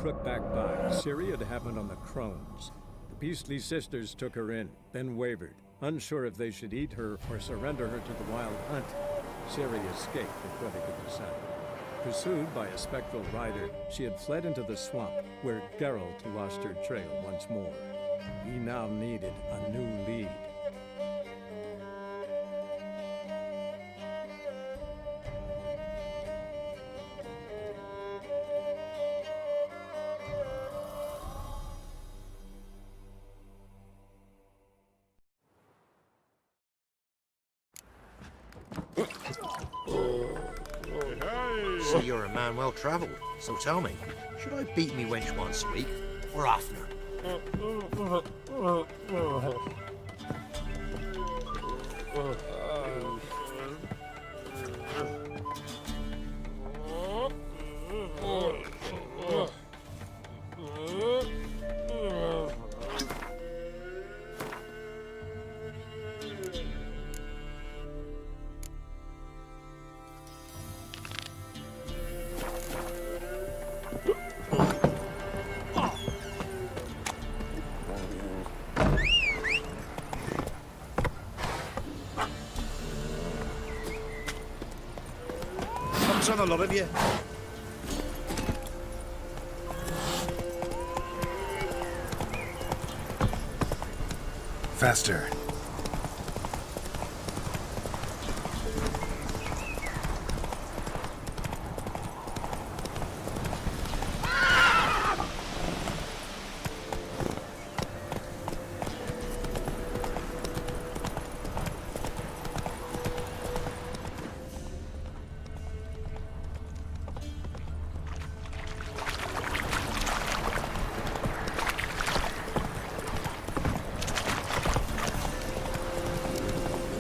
crook back by. Ciri had happened on the Crones. The Beastly Sisters took her in, then wavered, unsure if they should eat her or surrender her to the Wild Hunt. Ciri escaped before they could decide. Pursued by a spectral rider, she had fled into the swamp, where Geralt lost her trail once more. He now needed a new lead. So you're a man well-travelled, so tell me, should I beat me wench once a week, or oftener? What's on a lot of you? Faster.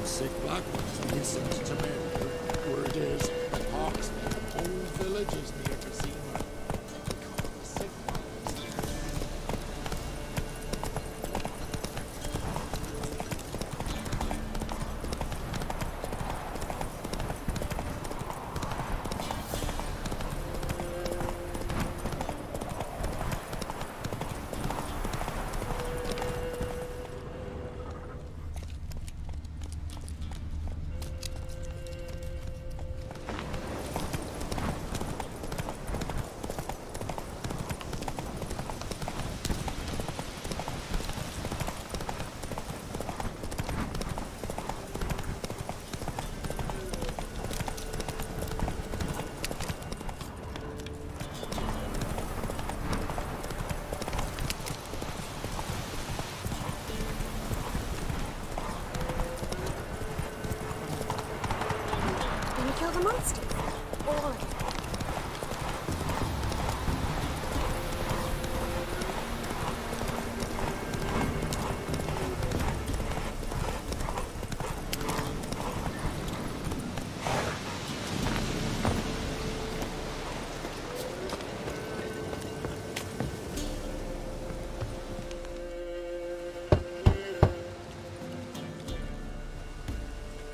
Sick black ones listened to men. Word is that hawks make whole villages near Casino. Because the sick ones. Can you kill the monster? All of it.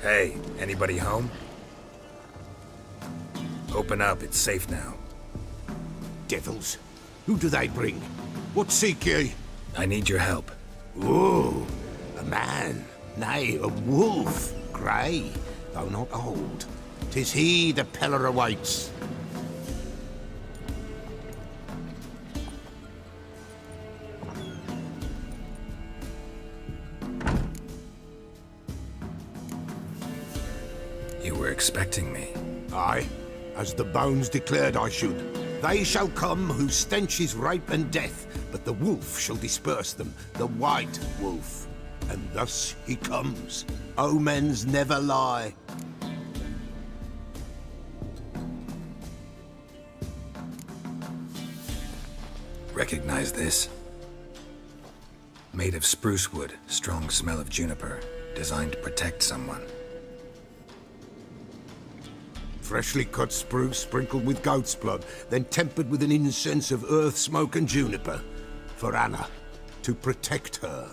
Hey, anybody home? Open up, it's safe now. Devils, who do they bring? What seek ye? I need your help. Ooh, a man, nay, a wolf, grey, though not old. 'Tis he the Peller awaits. You were expecting me. Aye, as the bones declared I should. They shall come whose stench is rape and death, but the wolf shall disperse them, the white wolf. And thus he comes. Omens never lie. Recognize this? Made of spruce wood, strong smell of juniper, designed to protect someone. Freshly cut spruce sprinkled with goat's blood, then tempered with an incense of earth, smoke and juniper. For Anna, to protect her.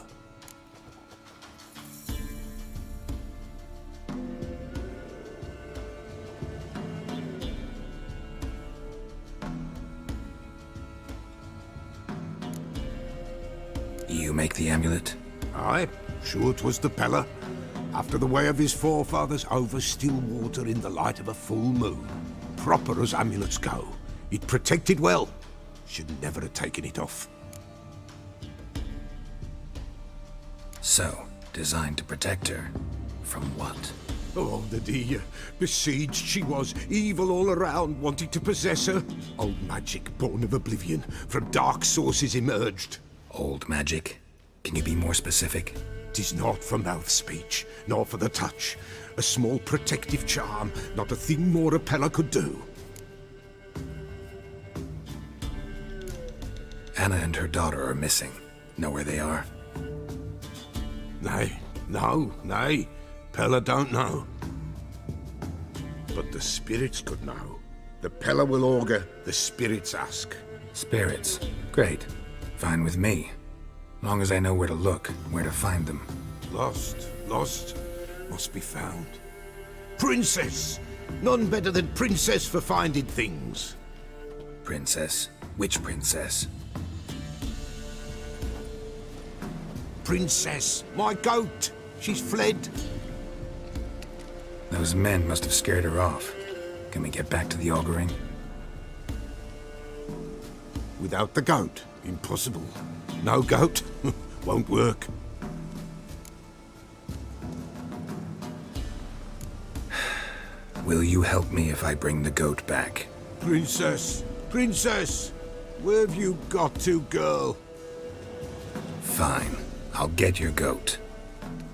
You make the amulet? Aye, sure 'twas the Pella. After the way of his forefathers, over still water in the light of a full moon. Proper as amulets go. It protected well. Should never have taken it off. So, designed to protect her. From what? Oh, the dear. Besieged she was, evil all around, wanting to possess her. Old magic, born of oblivion, from dark sources emerged. Old magic? Can you be more specific? 'Tis not for mouth speech, nor for the touch. A small protective charm, not a thing more a Pella could do. Anna and her daughter are missing. Know where they are? Nay, nay. Pella don't know. But the spirits could know. The Pella will augur, the spirits ask. Spirits. Great. Fine with me. Long as I know where to look, where to find them. Lost, must be found. Princess! None better than Princess for finding things. Princess? Which princess? Princess, my goat! She's fled. Those men must have scared her off. Can we get back to the auguring? Without the goat, impossible. No goat, won't work. Will you help me if I bring the goat back? Princess! Where have you got to, girl? Fine. I'll get your goat.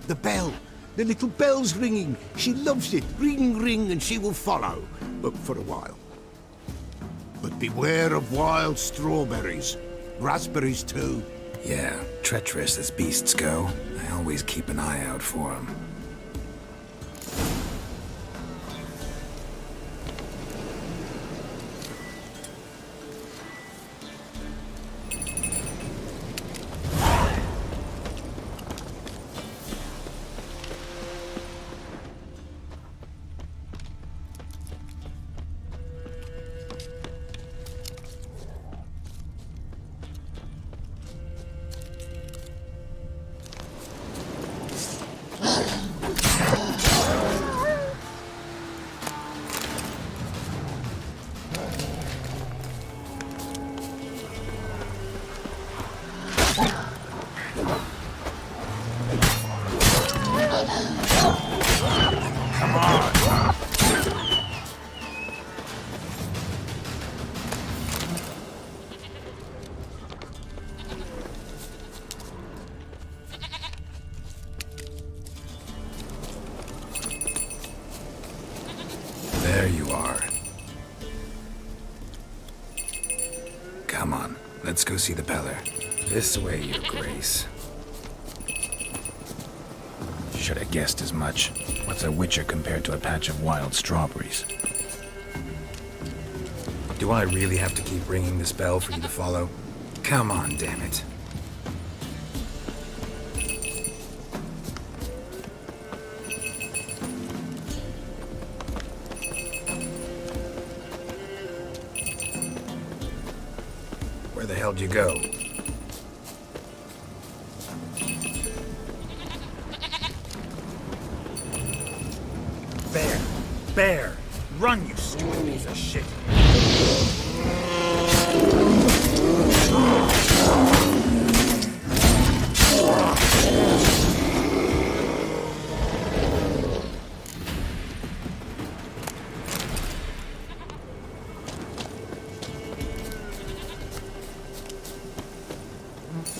The bell! The little bell's ringing. She loves it. Ring, ring, and she will follow. But for a while. But beware of wild strawberries. Raspberries, too. Yeah, treacherous as beasts go. I always keep an eye out for them. There you are. Come on, let's go see the Peller. This way, Your Grace. Should have guessed as much. What's a witcher compared to a patch of wild strawberries? Do I really have to keep ringing this bell for you to follow? Come on, damn it. Where the hell do you go? Bear! Run, you stupid piece of shit!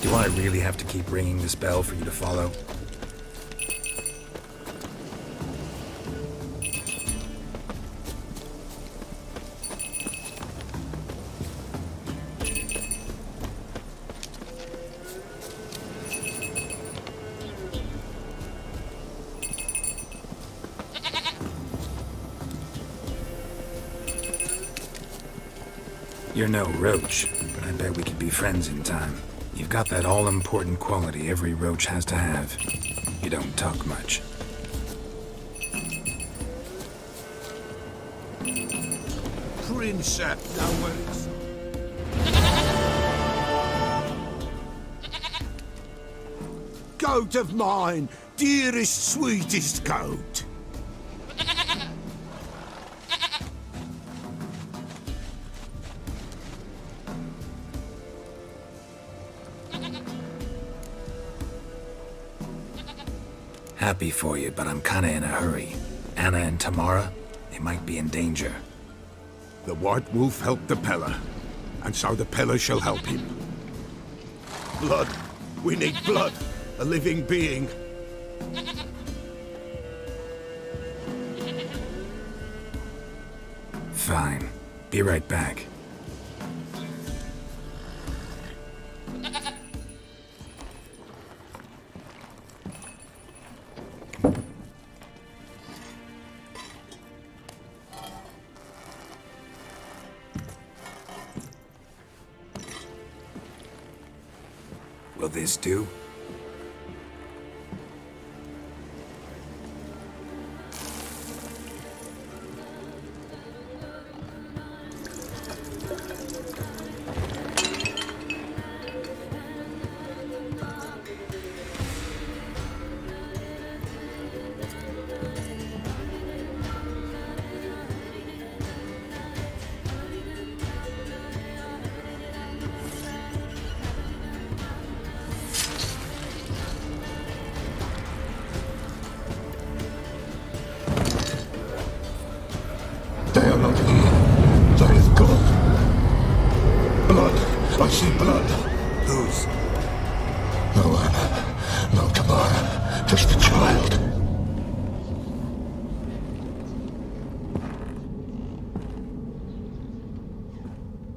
Do I really have to keep ringing this bell for you to follow? You're no roach, but I bet we could be friends in time. You've got that all-important quality every roach has to have. You don't talk much. Princess, no worries. goat of mine, dearest, sweetest goat. Happy for you, but I'm kinda in a hurry. Anna and Tamara, they might be in danger. The White Wolf helped the Peller, and so the Peller shall help him. Blood. We need blood. A living being. Fine. Be right back. Will this do? They are not here. There is blood. Blood. I see blood. Whose? No Anna. No Tamara. Just the child.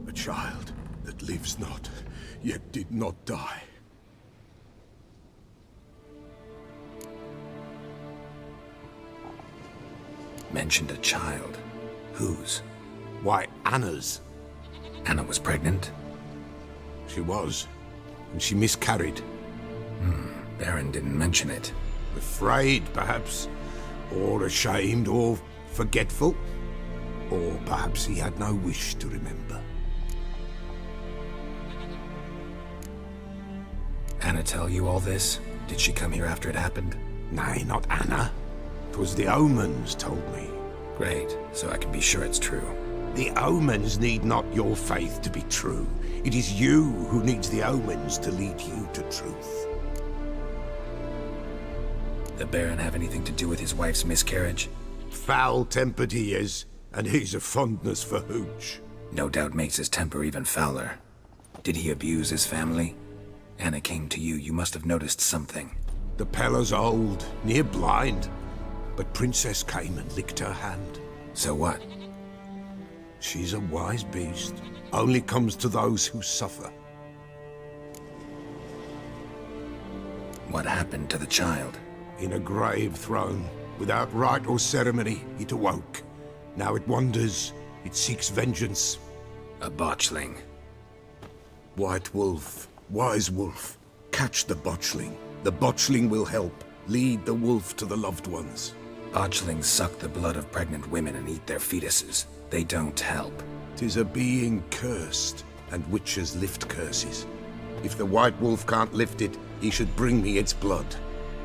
A child that lives not, yet did not die. Mentioned a child. Whose? Why, Anna's. Anna was pregnant? She was, and she miscarried. Baron didn't mention it. Afraid, perhaps, or ashamed, or forgetful. Or perhaps he had no wish to remember. Anna tell you all this? Did she come here after it happened? Nay, not Anna. 'Twas the omens told me. Great, so I can be sure it's true. The omens need not your faith to be true. It is you who needs the omens to lead you to truth. The Baron have anything to do with his wife's miscarriage? Foul-tempered he is, and he's a fondness for hooch. No doubt makes his temper even fouler. Did he abuse his family? Anna came to you, you must have noticed something. The Peller's old, near blind, but Princess came and licked her hand. So what? She's a wise beast. Only comes to those who suffer. What happened to the child? In a grave thrown, without rite or ceremony, it awoke. Now it wanders, it seeks vengeance. A botchling. White Wolf, wise wolf, catch the botchling. The botchling will help, lead the wolf to the loved ones. Botchlings suck the blood of pregnant women and eat their fetuses. They don't help. 'Tis a being cursed, and witches lift curses. If the White Wolf can't lift it, he should bring me its blood.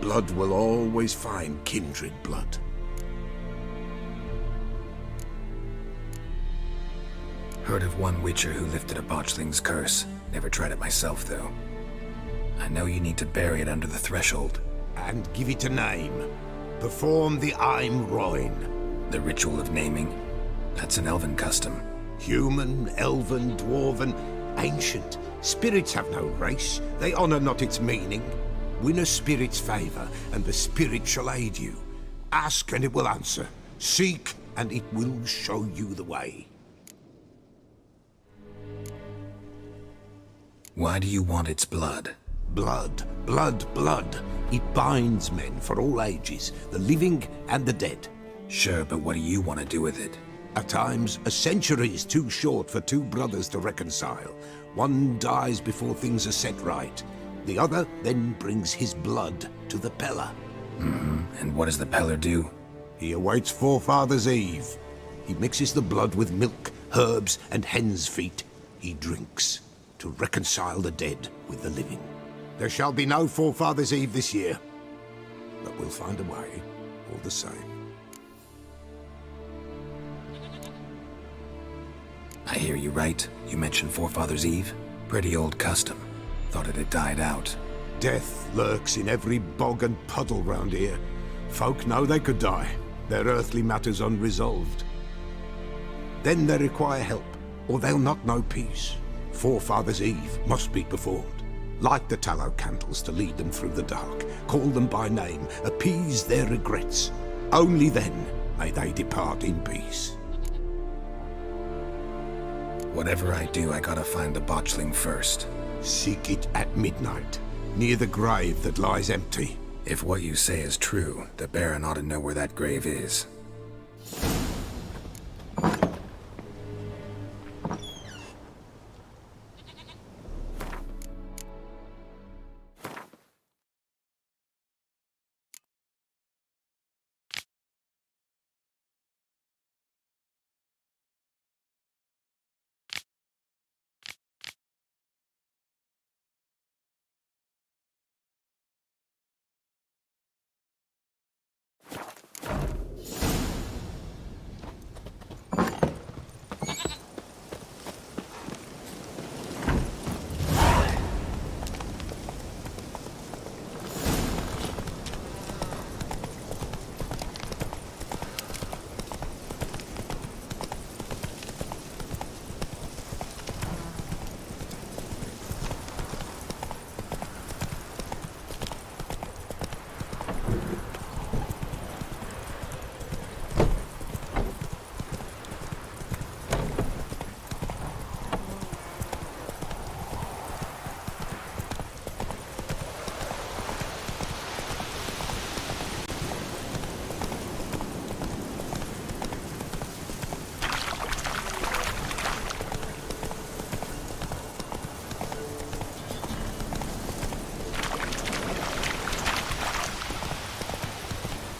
Blood will always find kindred blood. Heard of one witcher who lifted a botchling's curse. Never tried it myself, though. I know you need to bury it under the threshold. And give it a name. Perform the Aim Roin. The ritual of naming? That's an elven custom. Human, elven, dwarven, ancient. Spirits have no race. They honor not its meaning. Win a spirit's favor, and the spirit shall aid you. Ask, and it will answer. Seek, and it will show you the way. Why do you want its blood? Blood, blood, blood. It binds men for all ages, the living and the dead. Sure, but what do you want to do with it? At times, a century is too short for two brothers to reconcile. One dies before things are set right. The other then brings his blood to the Peller. And what does the Peller do? He awaits forefathers' eve. He mixes the blood with milk, herbs, and hen's feet. He drinks to reconcile the dead with the living. There shall be no Forefathers' Eve this year. But we'll find a way, all the same. I hear you right. You mentioned Forefathers' Eve. Pretty old custom. Thought it had died out. Death lurks in every bog and puddle round here. Folk know they could die, their earthly matters unresolved. Then they require help, or they'll not know peace. Forefathers' Eve must be performed. Light the tallow candles to lead them through the dark. Call them by name, appease their regrets. Only then may they depart in peace. Whatever I do, I gotta find the botchling first. Seek it at midnight, near the grave that lies empty. If what you say is true, the Baron ought to know where that grave is.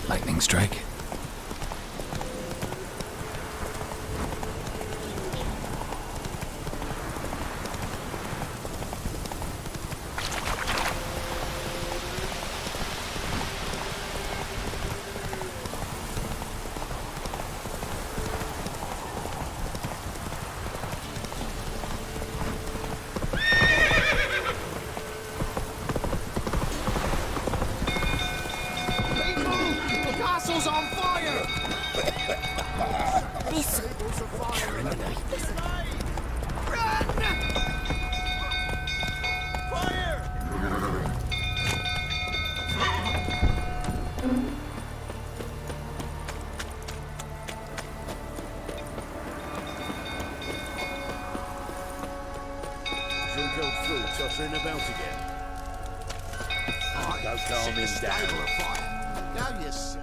Lightning strike? On fire! Listen. Shouldn't go through, tottering about again. Don't calm him down. Now you sit.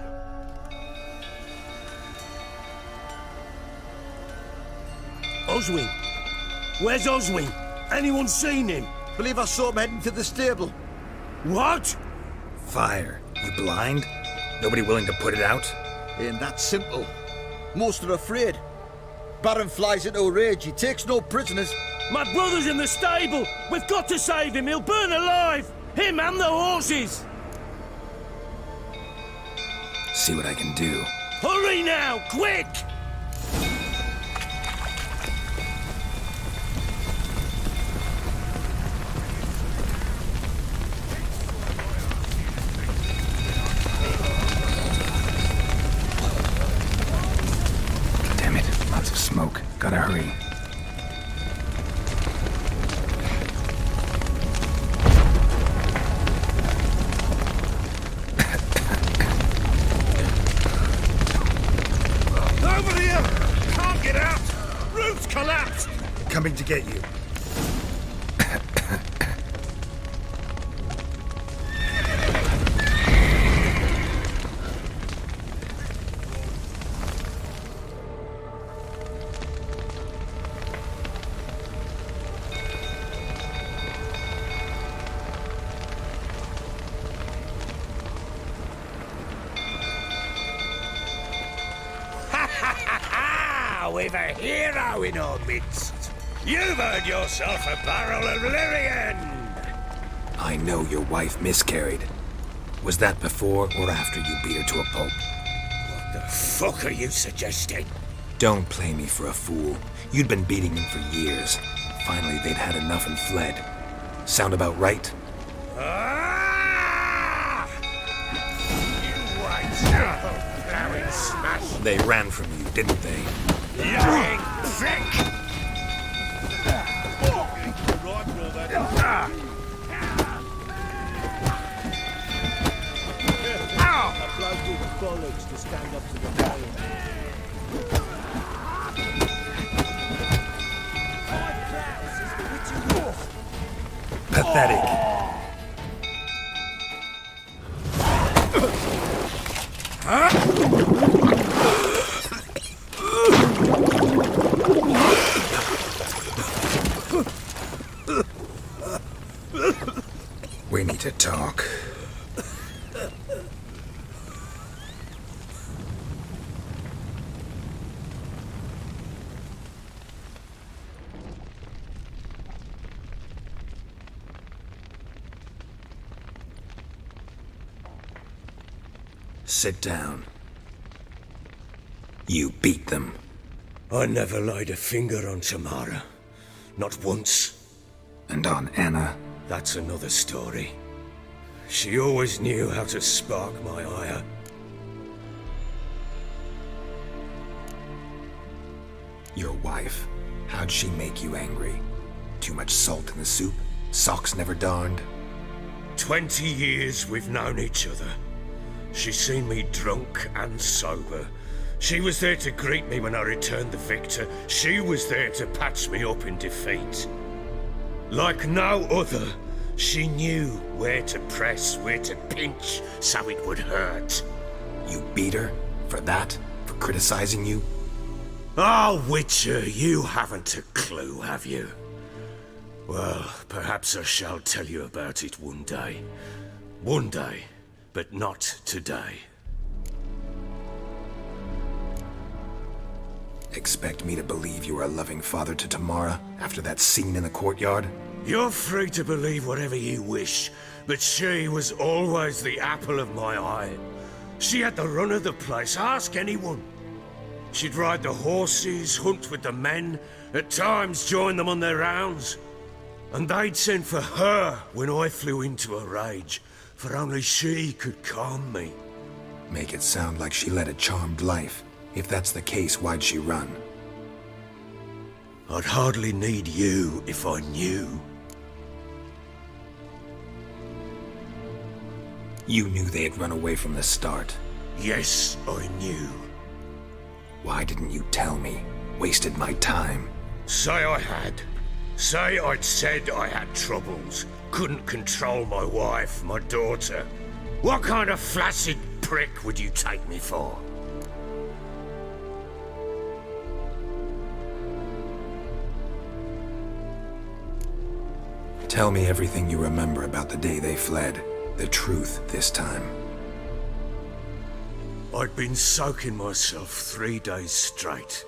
Oswin! Where's Oswin? Anyone seen him? Believe I saw him heading to the stable. What? Fire. You blind? Nobody willing to put it out? Ain't that simple. Most are afraid. Baron flies into a rage. He takes no prisoners. My brother's in the stable! We've got to save him! He'll burn alive! Him and the horses! See what I can do. Hurry now! Quick! Damn it, lots of smoke. Gotta hurry. Over here! Can't get out! Roof's collapsed! Coming to get you. We've a hero in our midst. You've earned yourself a barrel of Lyrian. I know your wife miscarried. Was that before or after you beat her to a pulp? What the fuck are you suggesting? Don't play me for a fool. You'd been beating them for years. Finally, they'd had enough and fled. Sound about right? Ah! You white plowing smash! They ran from you, didn't they? Lying prick! A bloke with bollocks to stand up to the mail. Pathetic. We need to talk. Sit down. You beat them. I never laid a finger on Tamara. Not once. And on Anna? That's another story. She always knew how to spark my ire. Your wife. How'd she make you angry? Too much salt in the soup? Socks never darned? 20 years we've known each other. She's seen me drunk and sober. She was there to greet me when I returned the victor. She was there to patch me up in defeat. Like no other, she knew where to press, where to pinch, so it would hurt. You beat her? For that? For criticizing you? Oh, Witcher, you haven't a clue, have you? Well, perhaps I shall tell you about it one day. One day, but not today. Expect me to believe you were a loving father to Tamara after that scene in the courtyard? You're free to believe whatever you wish, but she was always the apple of my eye. She had the run of the place, ask anyone. She'd ride the horses, hunt with the men, at times join them on their rounds. And they'd send for her when I flew into a rage, for only she could calm me. Make it sound like she led a charmed life. If that's the case, why'd she run? I'd hardly need you if I knew. You knew they had run away from the start. Yes, I knew. Why didn't you tell me? Wasted my time. Say I had. Say I'd said I had troubles. Couldn't control my wife, my daughter. What kind of flaccid prick would you take me for? Tell me everything you remember about the day they fled. The truth this time. I'd been soaking myself 3 days straight.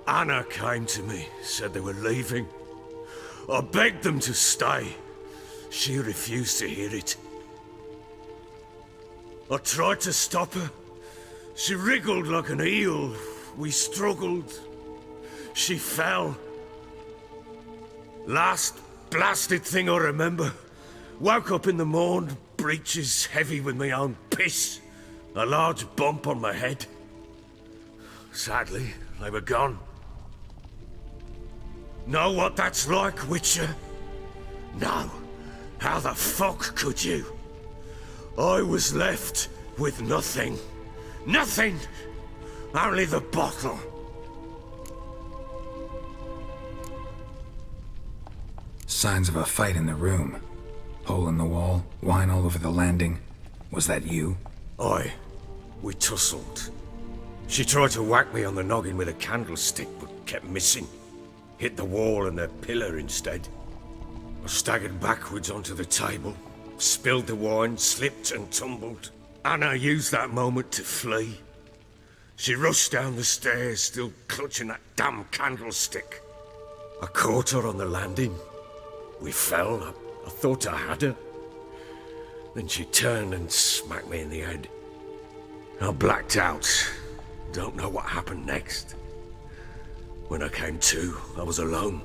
Anna came to me, said they were leaving. I begged them to stay. She refused to hear it. I tried to stop her. She wriggled like an eel. We struggled. She fell. Last blasted thing I remember. Woke up in the morn, breeches heavy with my own piss. A large bump on my head. Sadly, they were gone. Know what that's like, Witcher? No. How the fuck could you? I was left with nothing. Nothing! Only the bottle. Signs of a fight in the room. Hole in the wall, wine all over the landing. Was that you? Aye. We tussled. She tried to whack me on the noggin with a candlestick, but kept missing. Hit the wall and a pillar instead. I staggered backwards onto the table, spilled the wine, slipped and tumbled. Anna used that moment to flee. She rushed down the stairs, still clutching that damn candlestick. I caught her on the landing. We fell. I I thought I had her. Then she turned and smacked me in the head. I blacked out. Don't know what happened next. When I came to, I was alone.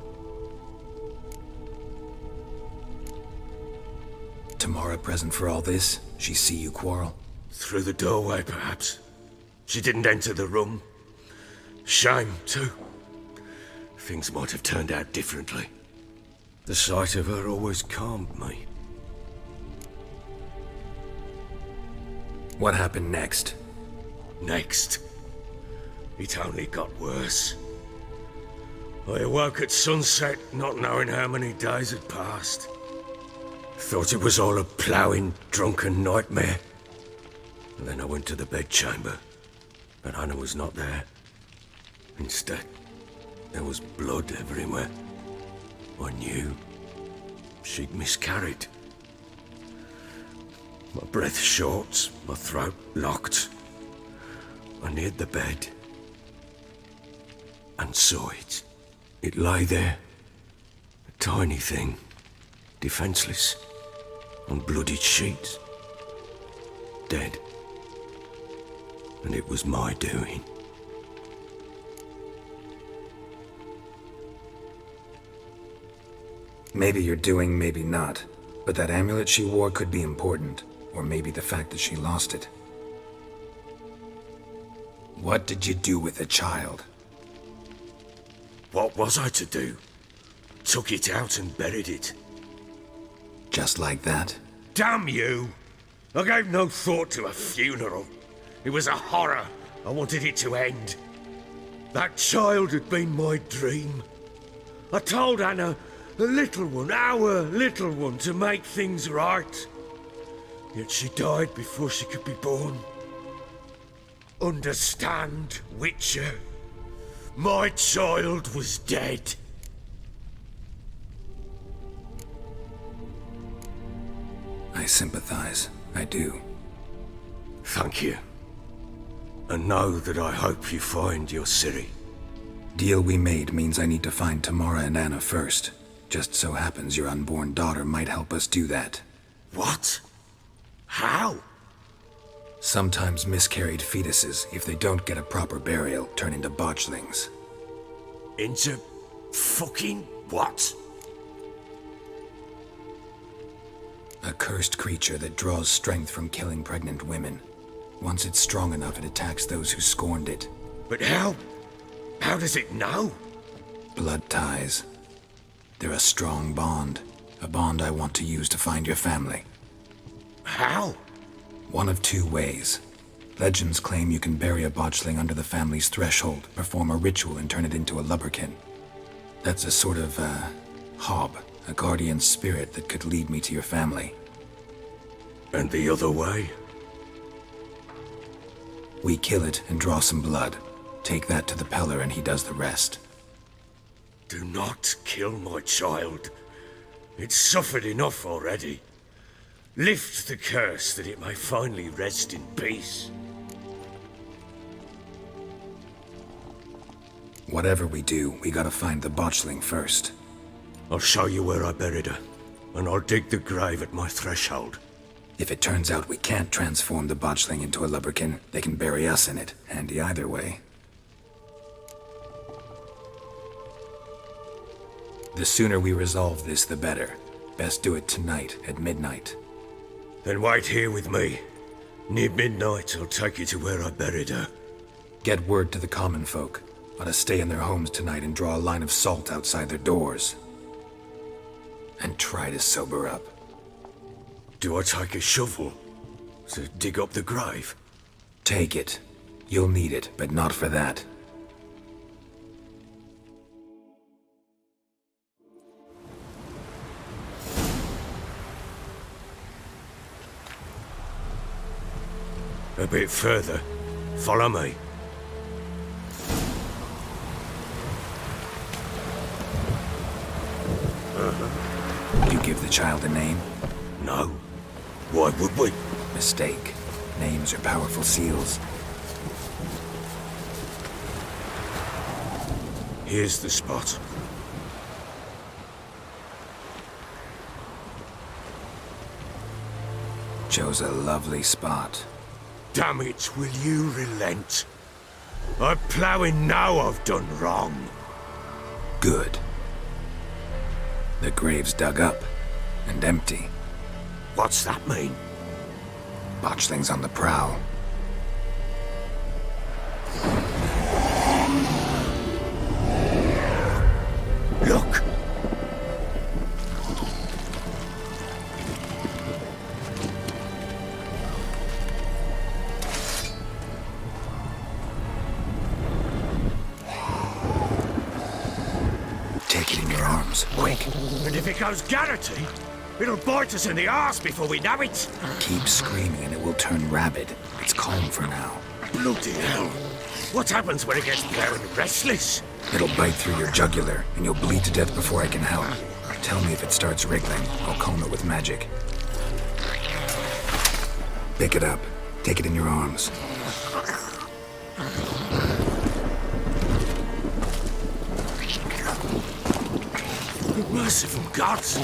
Tamara present for all this? She see you quarrel? Through the doorway, perhaps. She didn't enter the room. Shame, too. Things might have turned out differently. The sight of her always calmed me. What happened next? Next, it only got worse. I awoke at sunset, not knowing how many days had passed. Thought it was all a ploughing, drunken nightmare. And then I went to the bedchamber, but Anna was not there. Instead, there was blood everywhere. I knew she'd miscarried. My breath short, my throat locked. I neared the bed and saw it. It lay there, a tiny thing, defenseless, on bloodied sheets, dead. And it was my doing. Maybe you're doing, maybe not. But that amulet she wore could be important. Or maybe the fact that she lost it. What did you do with the child? What was I to do? Took it out and buried it. Just like that? Damn you! I gave no thought to a funeral. It was a horror. I wanted it to end. That child had been my dream. I told Anna, the little one, our little one, to make things right. Yet she died before she could be born. Understand, Witcher? My child was dead. I sympathize. I do. Thank you. And know that I hope you find your Ciri. Deal we made means I need to find Tamara and Anna first. Just so happens your unborn daughter might help us do that. What? How? Sometimes miscarried fetuses, if they don't get a proper burial, turn into botchlings. Into fucking what? A cursed creature that draws strength from killing pregnant women. Once it's strong enough, it attacks those who scorned it. But how? How does it know? Blood ties. They're a strong bond. A bond I want to use to find your family. How? One of two ways. Legends claim you can bury a botchling under the family's threshold, perform a ritual, and turn it into a lubberkin. That's a sort of, hob, a guardian spirit that could lead me to your family. And the other way? We kill it and draw some blood. Take that to the Peller and he does the rest. Do not kill my child. It's suffered enough already. Lift the curse that it may finally rest in peace. Whatever we do, we gotta find the botchling first. I'll show you where I buried her, and I'll dig the grave at my threshold. If it turns out we can't transform the botchling into a lubberkin, they can bury us in it. Handy either way. The sooner we resolve this, the better. Best do it tonight, at midnight. Then wait here with me. Near midnight, I'll take you to where I buried her. Get word to the common folk. Ought to stay in their homes tonight and draw a line of salt outside their doors. And try to sober up. Do I take a shovel to dig up the grave? Take it. You'll need it, but not for that. A bit further. Follow me. You give the child a name? No. Why would we? Mistake. Names are powerful seals. Here's the spot. Chose a lovely spot. Damn it, will you relent? I'm ploughing now I've done wrong. Good. The grave's dug up and empty. What's that mean? Botchling's on the prowl. Look! Take it in your arms, quick. And if it goes Garrity, it'll bite us in the arse before we know it. Keep screaming and it will turn rabid. It's calm for now. Bloody hell. What happens when it gets blowing restless? It'll bite through your jugular, and you'll bleed to death before I can help. Tell me if it starts wriggling. I'll calm it with magic. Pick it up. Take it in your arms. Merciful gods!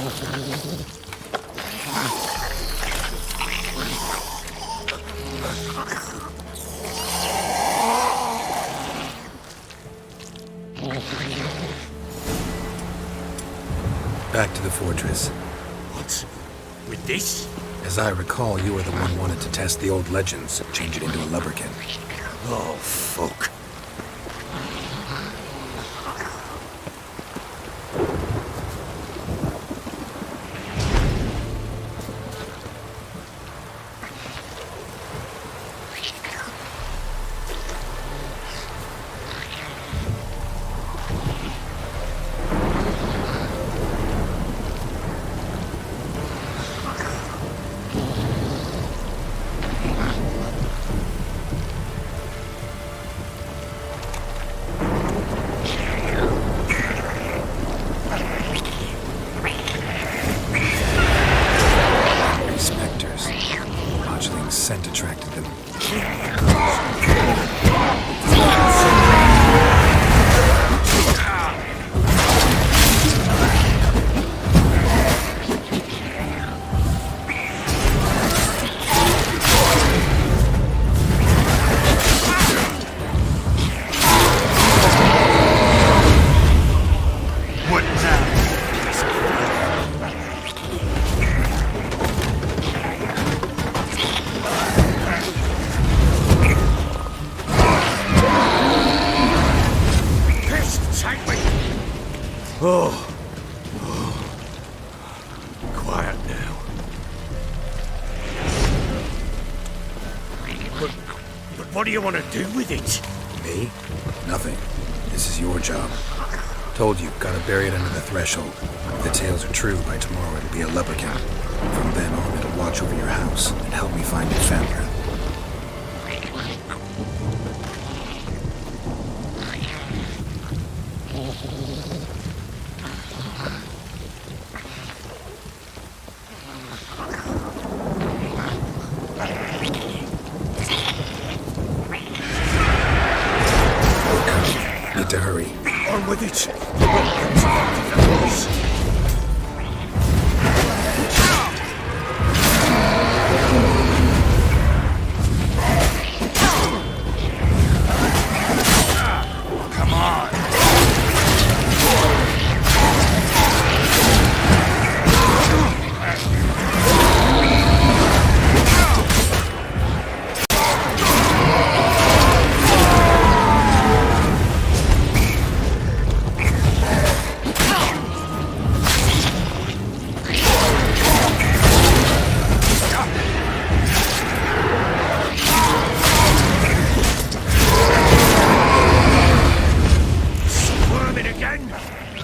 Back to the fortress. What? With this? As I recall, you were the one wanted to test the old legends, change it into a lubberkin. Oh, fuck. Scent attracted them. Quiet now. But what do you want to do with it? Me? Nothing. This is your job. Told you, gotta bury it under the threshold. If the tales are true, by tomorrow it'll be a lubberkin. From then on, it'll watch over your house and help me find your family. Need to hurry. On with it. Come on.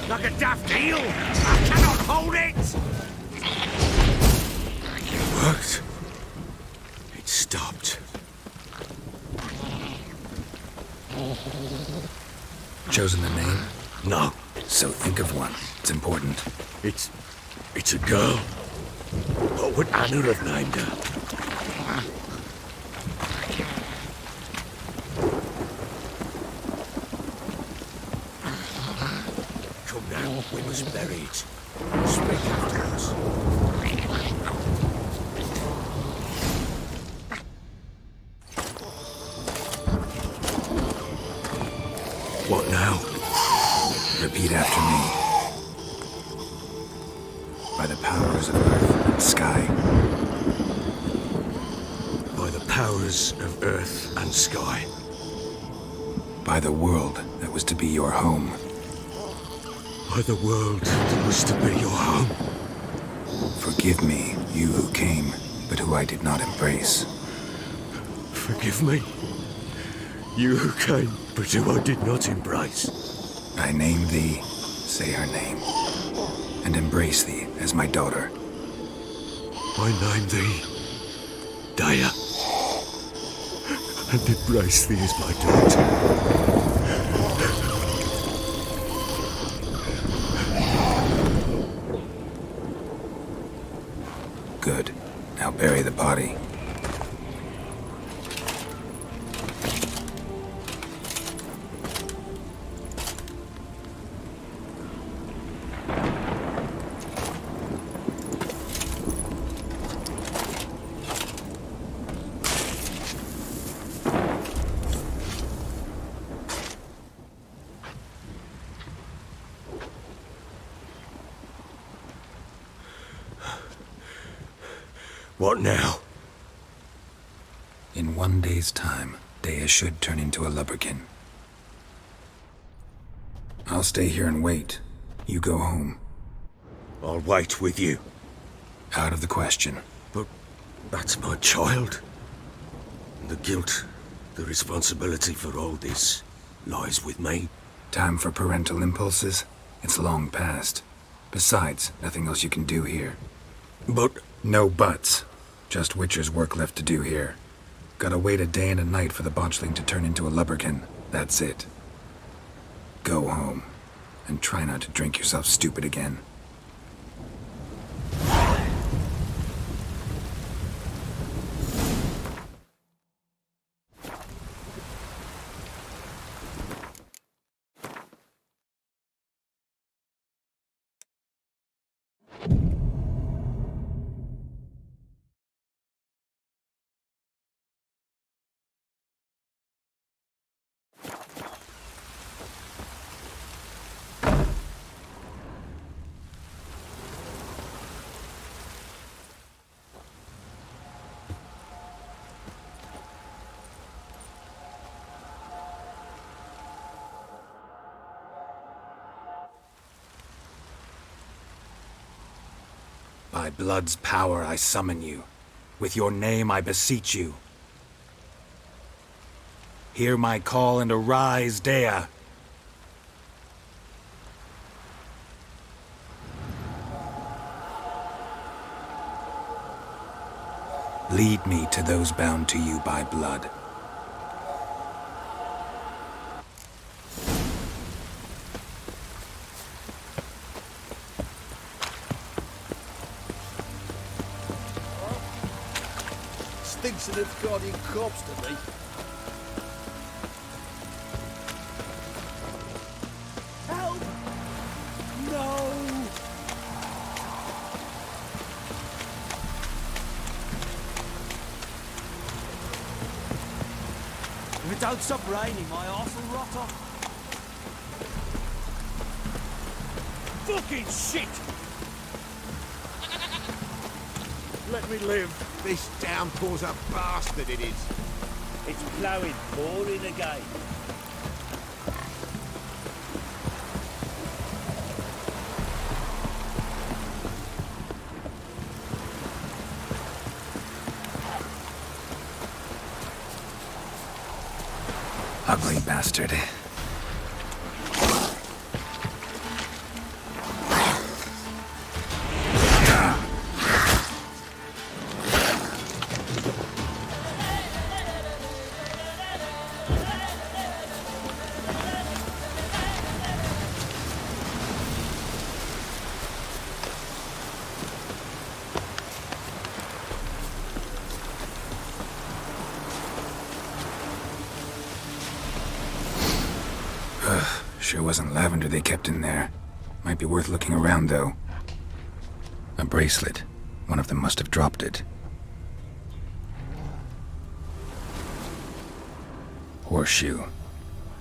Like a daft eel! I cannot hold it! It worked. It stopped. Chosen the name? No. So think of one. It's important. It's a girl. What would Anna have named her? Come now, we must bury it. Speak afterwards. powers of earth and sky. By the powers of earth and sky. By the world that was to be your home. By the world that was to be your home. Forgive me, you who came, but who I did not embrace. Forgive me. You who came, but who I did not embrace. I name thee, say her name, and embrace thee as my daughter. I name thee, Daya, and embrace thee as my daughter. Good. Now bury the body. What now? In 1 day's time, Dea should turn into a lubberkin. I'll stay here and wait. You go home. I'll wait with you. Out of the question. But that's my child. The guilt, the responsibility for all this lies with me. Time for parental impulses? It's long past. Besides, nothing else you can do here. But No buts. Just Witcher's work left to do here. Gotta wait a day and a night for the botchling to turn into a lubberkin. That's it. Go home. And try not to drink yourself stupid again. By blood's power I summon you. With your name I beseech you. Hear my call and arise, Dea. Lead me to those bound to you by blood. Stinks of its guardian corpse to me. Help! No! If it don't stop raining, my arse will rot off. Fucking shit! Let me live. This downpour's a bastard, it is. It's ploughing, pouring again. Ugly bastard. Sure wasn't lavender they kept in there. Might be worth looking around, though. A bracelet. One of them must have dropped it. Horseshoe.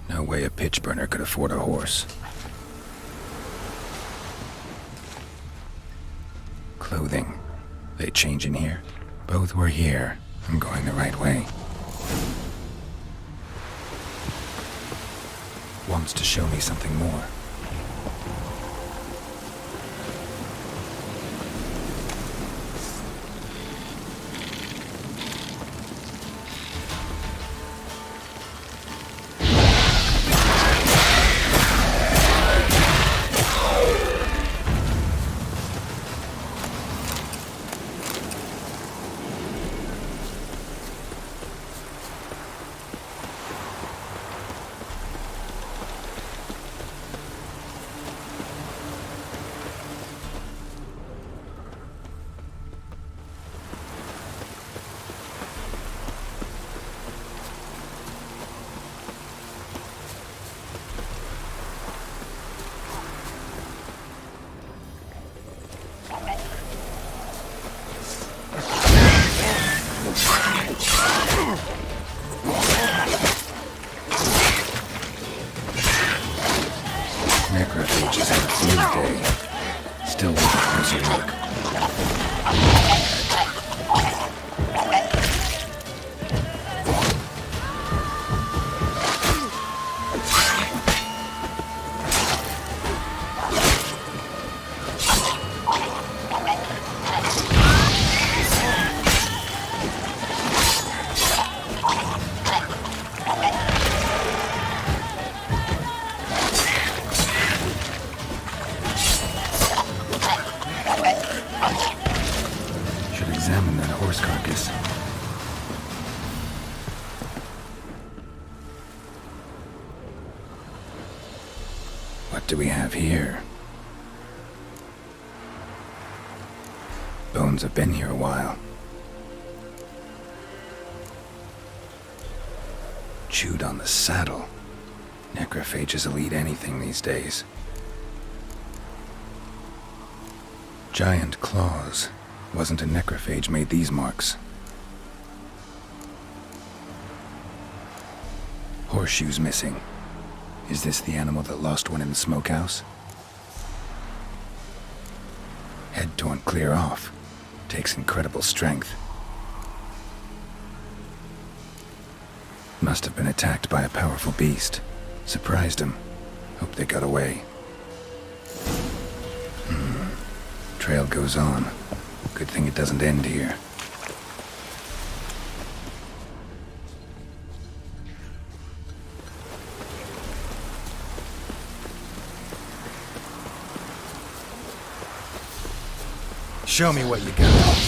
No way a pitch burner could afford a horse. clothing. They change in here? Both were here. I'm going the right way. Wants to show me something more. Necrophages had a field day. Still with a closer look. Should examine that horse carcass. What do we have here? Bones have been here a while. Chewed on the saddle. Necrophages will eat anything these days. Giant claws. Wasn't a necrophage made these marks. Horseshoes missing. Is this the animal that lost one in the smokehouse? Head torn clear off. Takes incredible strength. Must have been attacked by a powerful beast. Surprised him. Hope they got away. Trail goes on. Good thing it doesn't end here. Show me what you got.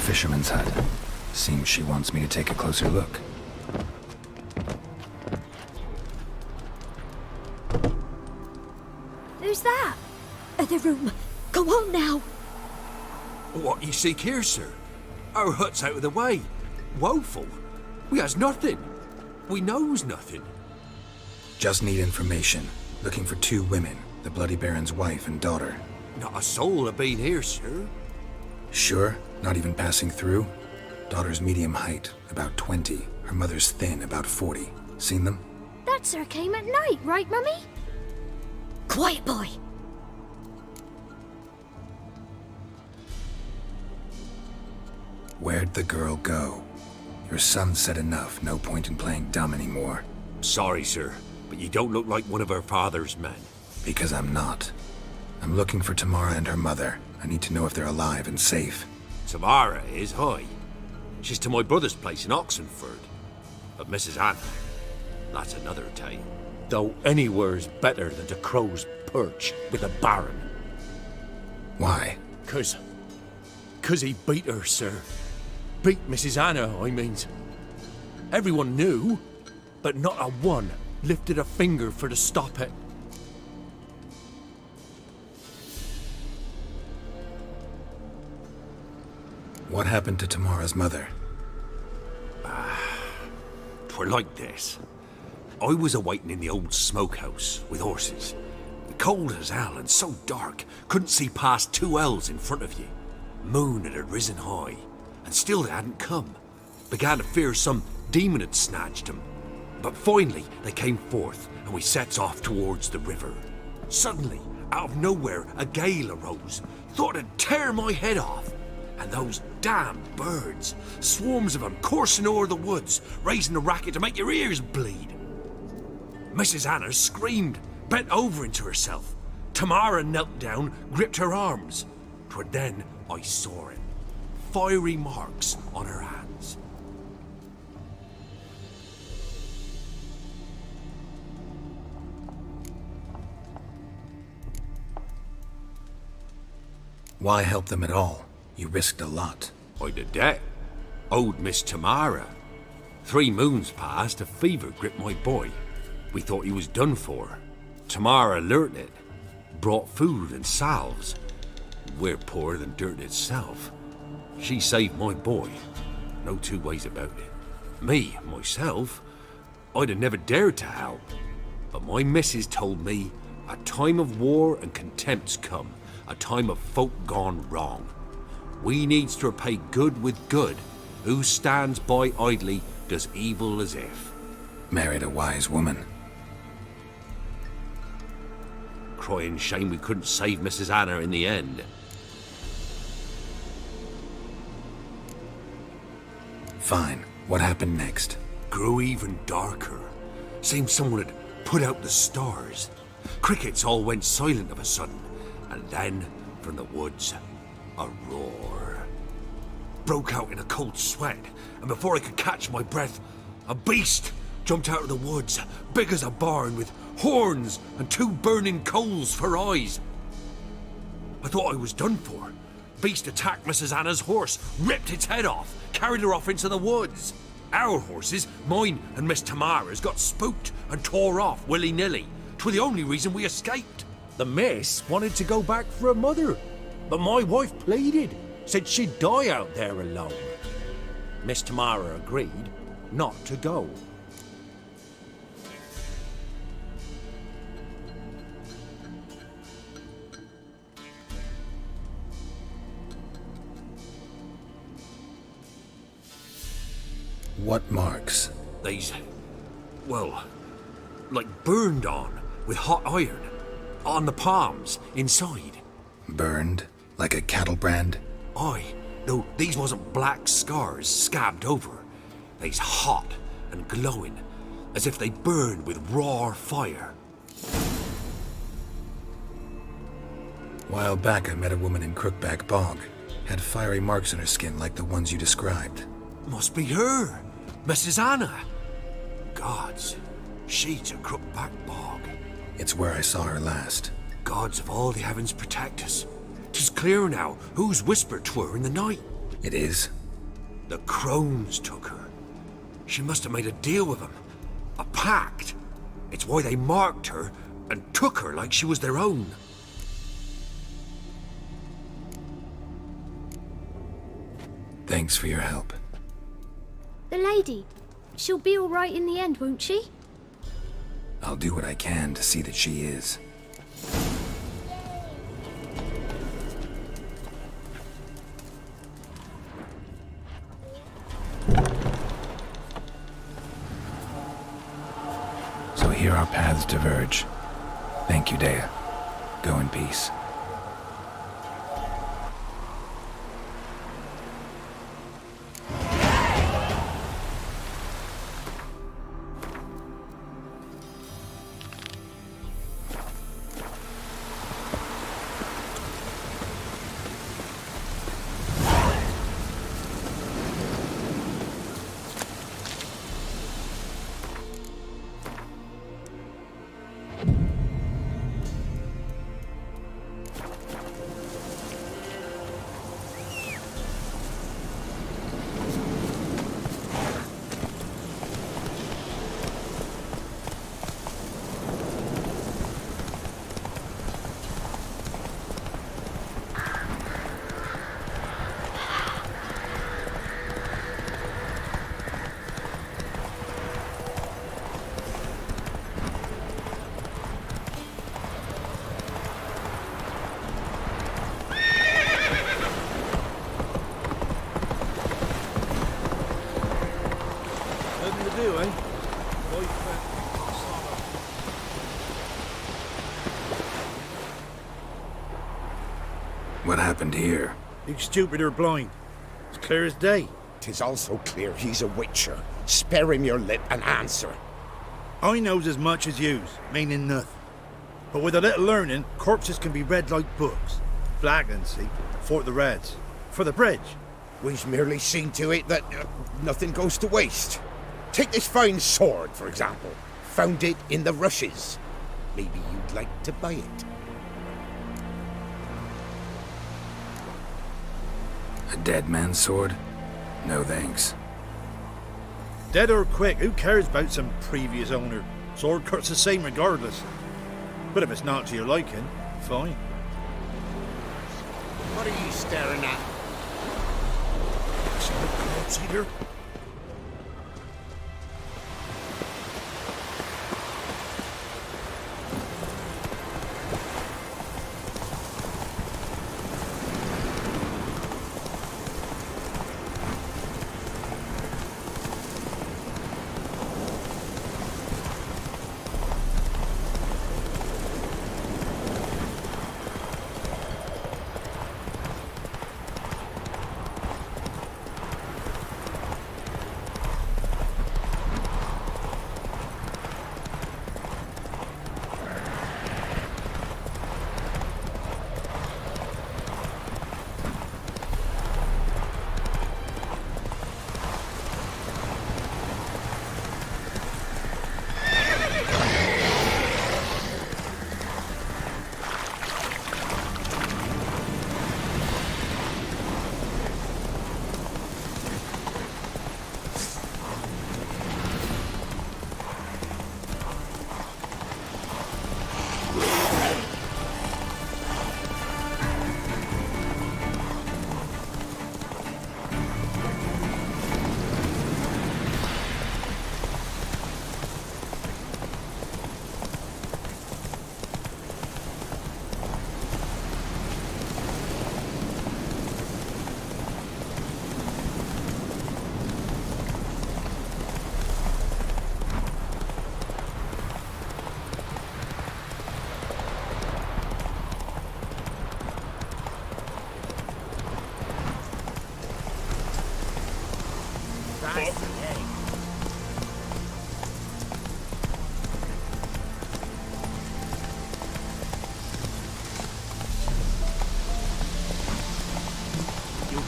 Fisherman's hut. Seems she wants me to take a closer look. Who's that? Other room. Go on now. What you seek here, sir? Our hut's out of the way. Woeful. We has nothing. We knows nothing. Just need information. Looking for 2 women. The Bloody Baron's wife and daughter. Not a soul have been here, sir. Sure? Not even passing through? Daughter's medium height, about 20. Her mother's thin, about 40. Seen them? That sir came at night, right, Mummy? Quiet, boy. Where'd the girl go? Your son said enough. No point in playing dumb anymore. Sorry, sir, but you don't look like one of our father's men. Because I'm not. I'm looking for Tamara and her mother. I need to know if they're alive and safe. Tamara is, hi. She's to my brother's place in Oxenford. But Mrs. Anna, that's another tale. Though anywhere's better than the Crow's Perch with a baron. Why? Cause Because he beat her, sir. Beat Mrs. Anna, I means. Everyone knew, but not a one lifted a finger for to stop it. What happened to Tamara's mother? 'Twere like this. I was awaiting in the old smokehouse with horses. Cold as hell and so dark, couldn't see past 2 ells in front of you. Moon had risen high, and still they hadn't come. Began to fear some demon had snatched them. But finally they came forth, and we sets off towards the river. Suddenly, out of nowhere, a gale arose. Thought it'd tear my head off. And those damn birds, swarms of them coursing o'er the woods, raising a racket to make your ears bleed. Mrs. Anna screamed, bent over into herself. Tamara knelt down, gripped her arms. 'Twere then I saw it. Fiery marks on her hands. Why help them at all? You risked a lot. I'd a debt. Owed Miss Tamara. 3 moons passed, a fever gripped my boy. We thought he was done for. Tamara learnt it. Brought food and salves. We're poorer than dirt itself. She saved my boy. No 2 ways about it. Me, myself, I'd have never dared to help. But my missus told me a time of war and contempt's come. A time of folk gone wrong. We needs to repay good with good. Who stands by idly does evil as if. Married a wise woman. Crying shame we couldn't save Mrs. Anna in the end. Fine. What happened next? Grew even darker. Seemed someone had put out the stars. Crickets all went silent of a sudden. And then, from the woods, a roar. Broke out in a cold sweat, and before I could catch my breath, a beast jumped out of the woods, big as a barn, with horns and 2 burning coals for eyes. I thought I was done for. Beast attacked Mrs. Anna's horse, ripped its head off, carried her off into the woods. Our horses, mine and Miss Tamara's, got spooked and tore off willy-nilly. 'Twere the only reason we escaped. The miss wanted to go back for her mother, but my wife pleaded, said she'd die out there alone. Miss Tamara agreed not to go. What marks? They's, well, like burned on with hot iron. On the palms, inside. Burned? Like a cattle brand? Aye, though these wasn't black scars scabbed over. They's hot and glowing, as if they burned with raw fire. While back, I met a woman in Crookback Bog. Had fiery marks on her skin like the ones you described. Must be her, Mrs. Anna. Gods, she's a Crookback Bog. It's where I saw her last. Gods of all the heavens protect us. 'Tis clear now whose whisper 'twere in the night. It is? The crones took her. She must have made a deal with them. A pact. It's why they marked her and took her like she was their own. Thanks for your help. The lady. She'll be all right in the end, won't she? I'll do what I can to see that she is. So here our paths diverge. Thank you, Dea. Go in peace. do, eh? What happened here? He's stupid or blind. It's clear as day. 'Tis also clear he's a witcher. Spare him your lip and answer. I knows as much as yous, meaning nothing. But with a little learning, corpses can be read like books. Flagging, see, for the Reds. For the bridge. We've merely seen to it that nothing goes to waste. Take this fine sword, for example. Found it in the rushes. Maybe you'd like to buy it. A dead man's sword? No thanks. Dead or quick, who cares about some previous owner? Sword cuts the same regardless. But if it's not to your liking, fine. What are you staring at? It's no corpse either.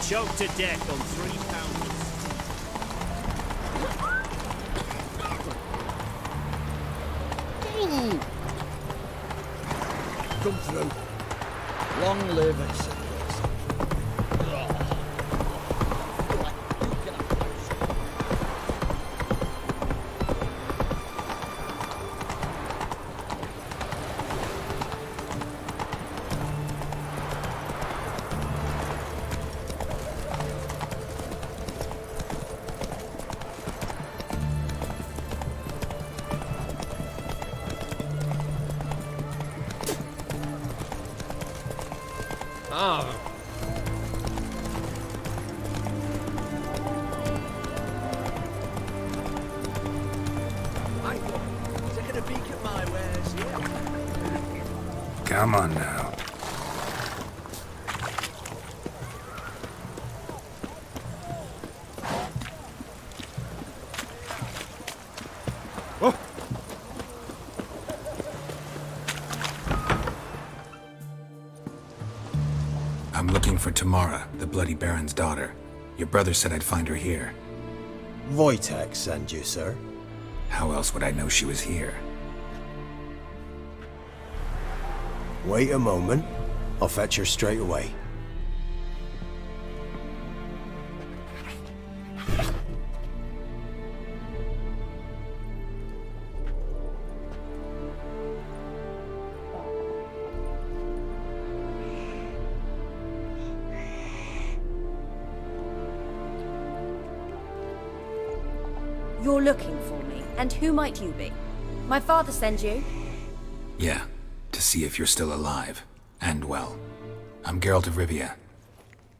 Choked to death on 3 pounders. Come through. Long live it. Come on now. Oh. I'm looking for Tamara, the Bloody Baron's daughter. Your brother said I'd find her here. Wojtek sent you, sir. How else would I know she was here? Wait a moment. I'll fetch her straight away. You're looking for me, and who might you be? My father sends you? Yeah, to see if you're still alive. And well. I'm Geralt of Rivia.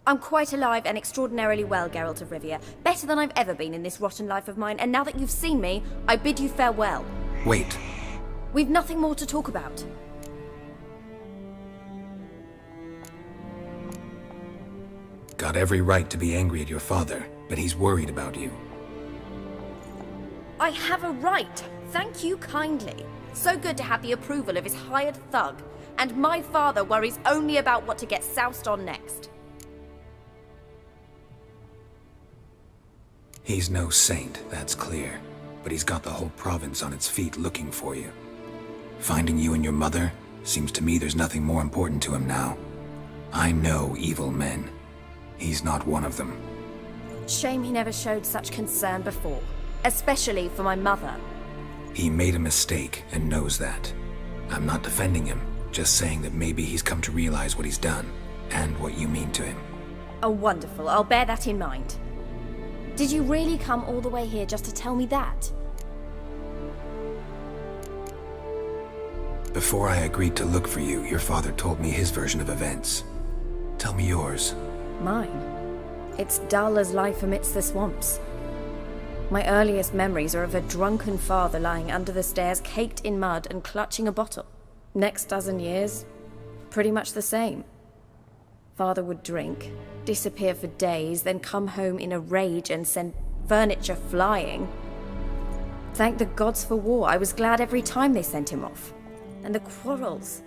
I'm quite alive and extraordinarily well, Geralt of Rivia. Better than I've ever been in this rotten life of mine, and now that you've seen me, I bid you farewell. Wait. We've nothing more to talk about. Got every right to be angry at your father, but he's worried about you. I have a right. Thank you kindly. So good to have the approval of his hired thug. And my father worries only about what to get soused on next. He's no saint, that's clear. But he's got the whole province on its feet looking for you. Finding you and your mother, seems to me there's nothing more important to him now. I know evil men. He's not one of them. Shame he never showed such concern before. Especially for my mother. He made a mistake and knows that. I'm not defending him, just saying that maybe he's come to realize what he's done, and what you mean to him. Oh, wonderful. I'll bear that in mind. Did you really come all the way here just to tell me that? Before I agreed to look for you, your father told me his version of events. Tell me yours. Mine? It's dull as life amidst the swamps. My earliest memories are of a drunken father lying under the stairs, caked in mud and clutching a bottle. Next dozen years, pretty much the same. Father would drink, disappear for days, then come home in a rage and send furniture flying. Thank the gods for war. I was glad every time they sent him off. And the quarrels.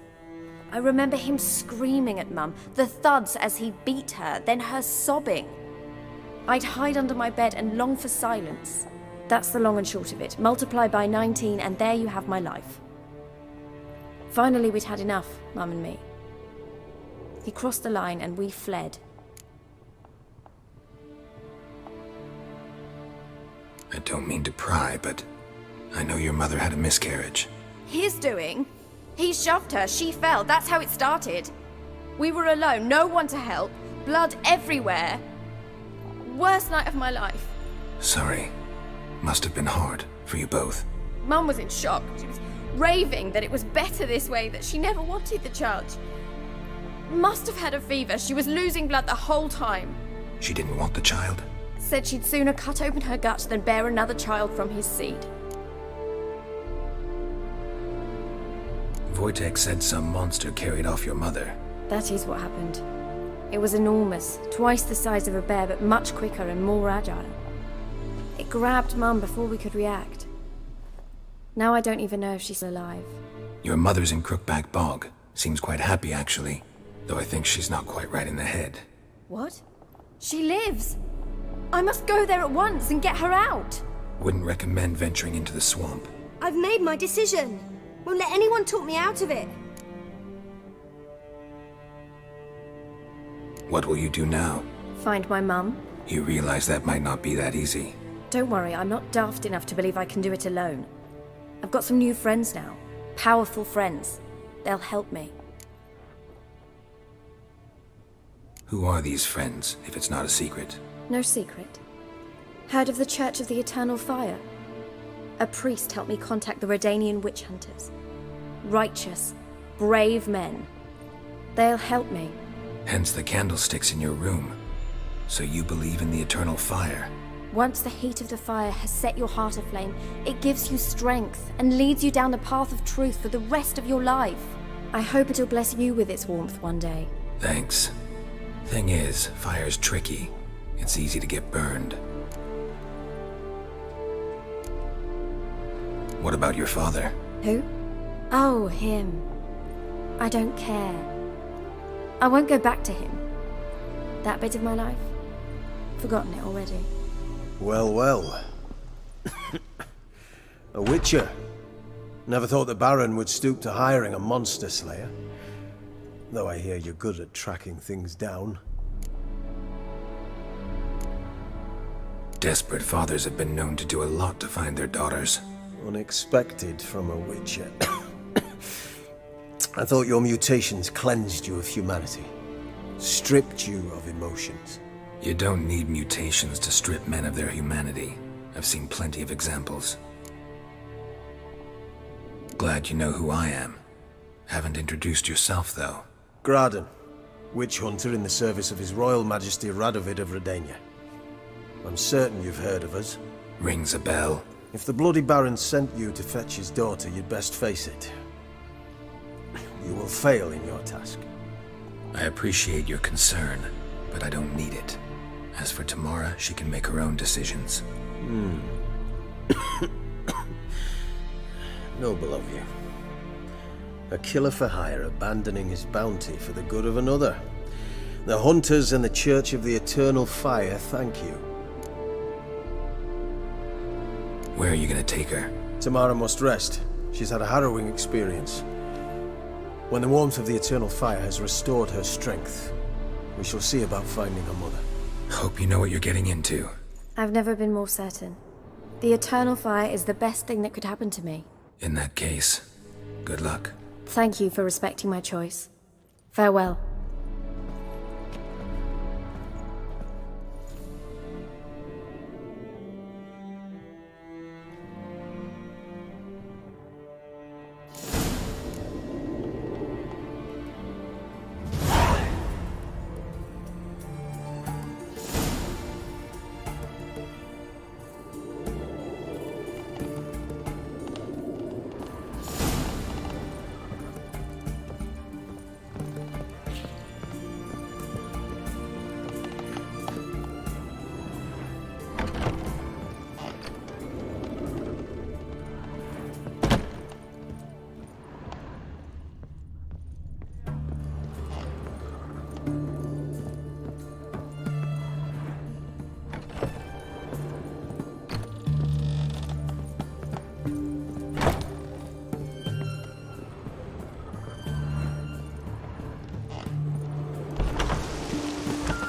I remember him screaming at Mum, the thuds as he beat her, then her sobbing. I'd hide under my bed and long for silence. That's the long and short of it. Multiply by 19 and there you have my life. Finally, we'd had enough, Mum and me. He crossed the line and we fled. I don't mean to pry, but I know your mother had a miscarriage. His doing? He shoved her, she fell, that's how it started. We were alone, no one to help, blood everywhere. Worst night of my life. Sorry. Must have been hard for you both. Mum was in shock. She was raving that it was better this way, that she never wanted the charge. Must have had a fever. She was losing blood the whole time. She didn't want the child? Said she'd sooner cut open her gut than bear another child from his seed. Wojtek said some monster carried off your mother. That is what happened. It was enormous, twice the size of a bear, but much quicker and more agile. It grabbed Mum before we could react. Now I don't even know if she's alive. Your mother's in Crookback Bog. Seems quite happy, actually. Though I think she's not quite right in the head. What? She lives! I must go there at once and get her out! Wouldn't recommend venturing into the swamp. I've made my decision. Won't let anyone talk me out of it. What will you do now? Find my mum. You realize that might not be that easy. Don't worry, I'm not daft enough to believe I can do it alone. I've got some new friends now. Powerful friends. They'll help me. Who are these friends, if it's not a secret? No secret. Heard of the Church of the Eternal Fire? A priest helped me contact the Redanian witch hunters. Righteous, brave men. They'll help me. Hence the candlesticks in your room. So you believe in the eternal fire? Once the heat of the fire has set your heart aflame, it gives you strength and leads you down the path of truth for the rest of your life. I hope it'll bless you with its warmth one day. Thanks. Thing is, fire's tricky. It's easy to get burned. What about your father? Who? Oh, him. I don't care. I won't go back to him. That bit of my life? Forgotten it already. Well, well. A witcher. Never thought the Baron would stoop to hiring a monster slayer. Though I hear you're good at tracking things down. Desperate fathers have been known to do a lot to find their daughters. Unexpected from a witcher. I thought your mutations cleansed you of humanity. Stripped you of emotions. You don't need mutations to strip men of their humanity. I've seen plenty of examples. Glad you know who I am. Haven't introduced yourself, though. Graden. Witch hunter in the service of His Royal Majesty Radovid of Redania. I'm certain you've heard of us. Rings a bell. If the Bloody Baron sent you to fetch his daughter, you'd best face it. You will fail in your task. I appreciate your concern, but I don't need it. As for Tamara, she can make her own decisions. Noble of you. A killer for hire abandoning his bounty for the good of another. The hunters and the Church of the Eternal Fire thank you. Where are you gonna take her? Tamara must rest. She's had a harrowing experience. When the warmth of the Eternal Fire has restored her strength, we shall see about finding her mother. Hope you know what you're getting into. I've never been more certain. The Eternal Fire is the best thing that could happen to me. In that case, good luck. Thank you for respecting my choice. Farewell.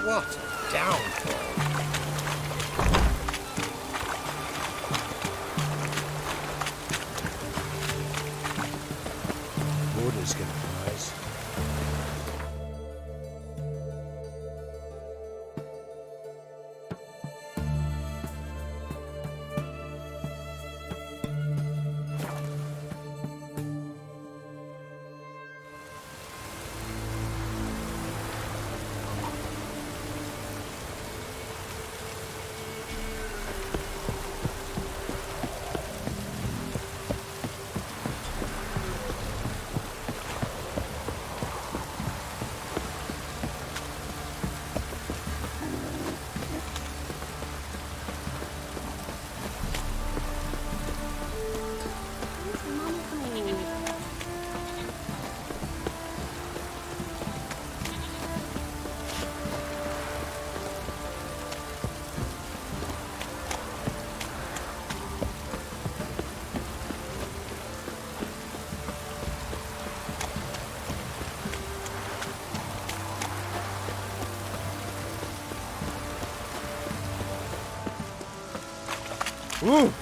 What? Downfall? Order's gonna rise. Ooh.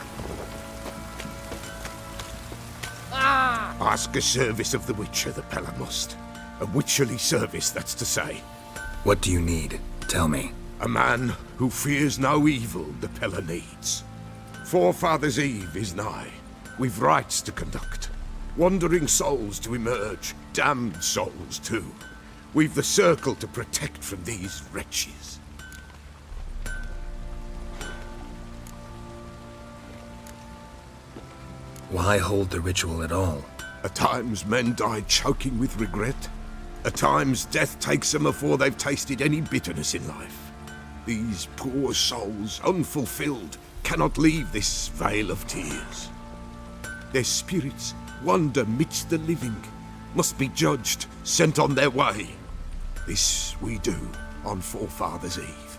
Ask a service of the Witcher, the Pella must. A witcherly service, that's to say. What do you need? Tell me. A man who fears no evil the Pella needs. Forefathers' Eve is nigh. We've rites to conduct. Wandering souls to emerge. Damned souls, too. We've the circle to protect from these wretches. Why hold the ritual at all? At times men die choking with regret. At times death takes them before they've tasted any bitterness in life. These poor souls, unfulfilled, cannot leave this vale of tears. Their spirits wander midst the living, must be judged, sent on their way. This we do on Forefathers' Eve.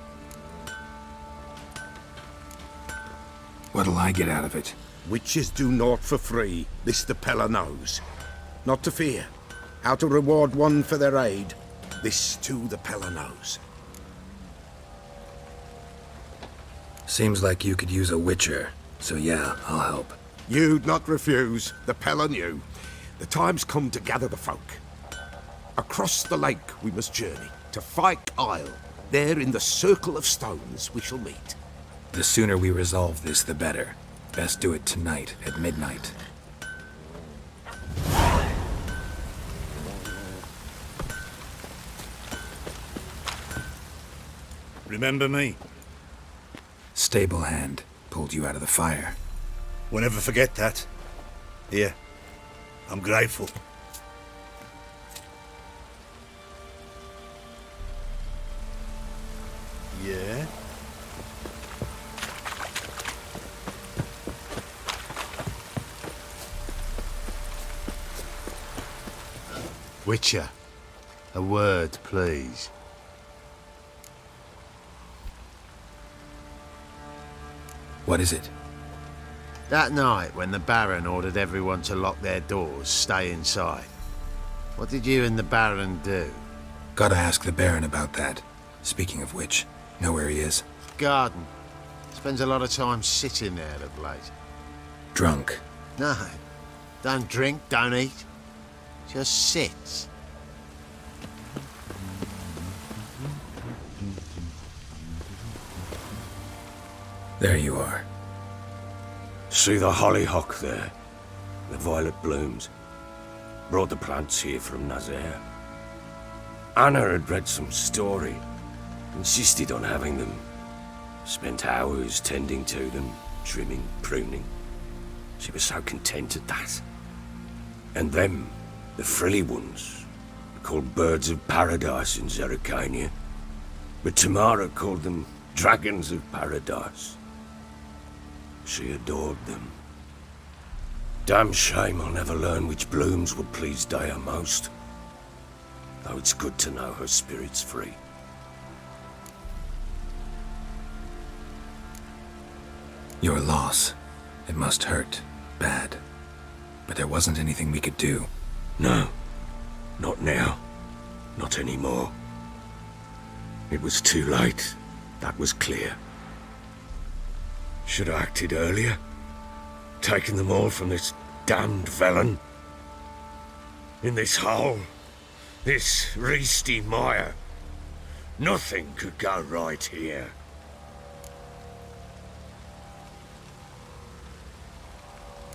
What'll I get out of it? Witches do naught for free, this the Pella knows. Not to fear. How to reward one for their aid, this too the Pella knows. Seems like you could use a witcher, so yeah, I'll help. You'd not refuse, the Pella knew. The time's come to gather the folk. Across the lake we must journey, to Fyke Isle. There in the circle of stones we shall meet. The sooner we resolve this, the better. Best do it tonight, at midnight. Remember me? Stable hand pulled you out of the fire. Won't ever forget that. Here, I'm grateful. Yeah? Witcher, a word, please. What is it? That night when the Baron ordered everyone to lock their doors, stay inside. What did you and the Baron do? Gotta ask the Baron about that. Speaking of which, know where he is? Garden. Spends a lot of time sitting there of late. Drunk. No. Don't drink, don't eat. Just sits. There you are. See the hollyhock there? The violet blooms. Brought the plants here from Nazaire. Anna had read some story. Insisted on having them. Spent hours tending to them, trimming, pruning. She was so content at that. And them, the frilly ones, called birds of paradise in Zerrikania. But Tamara called them dragons of paradise. She adored them. Damn shame I'll never learn which blooms would please Dea most. Though it's good to know her spirit's free. Your loss. It must hurt. Bad. But there wasn't anything we could do. No. Not now. Not anymore. It was too late. That was clear. Should have acted earlier. Taken them all from this damned felon. In this hole. This reesty mire. Nothing could go right here.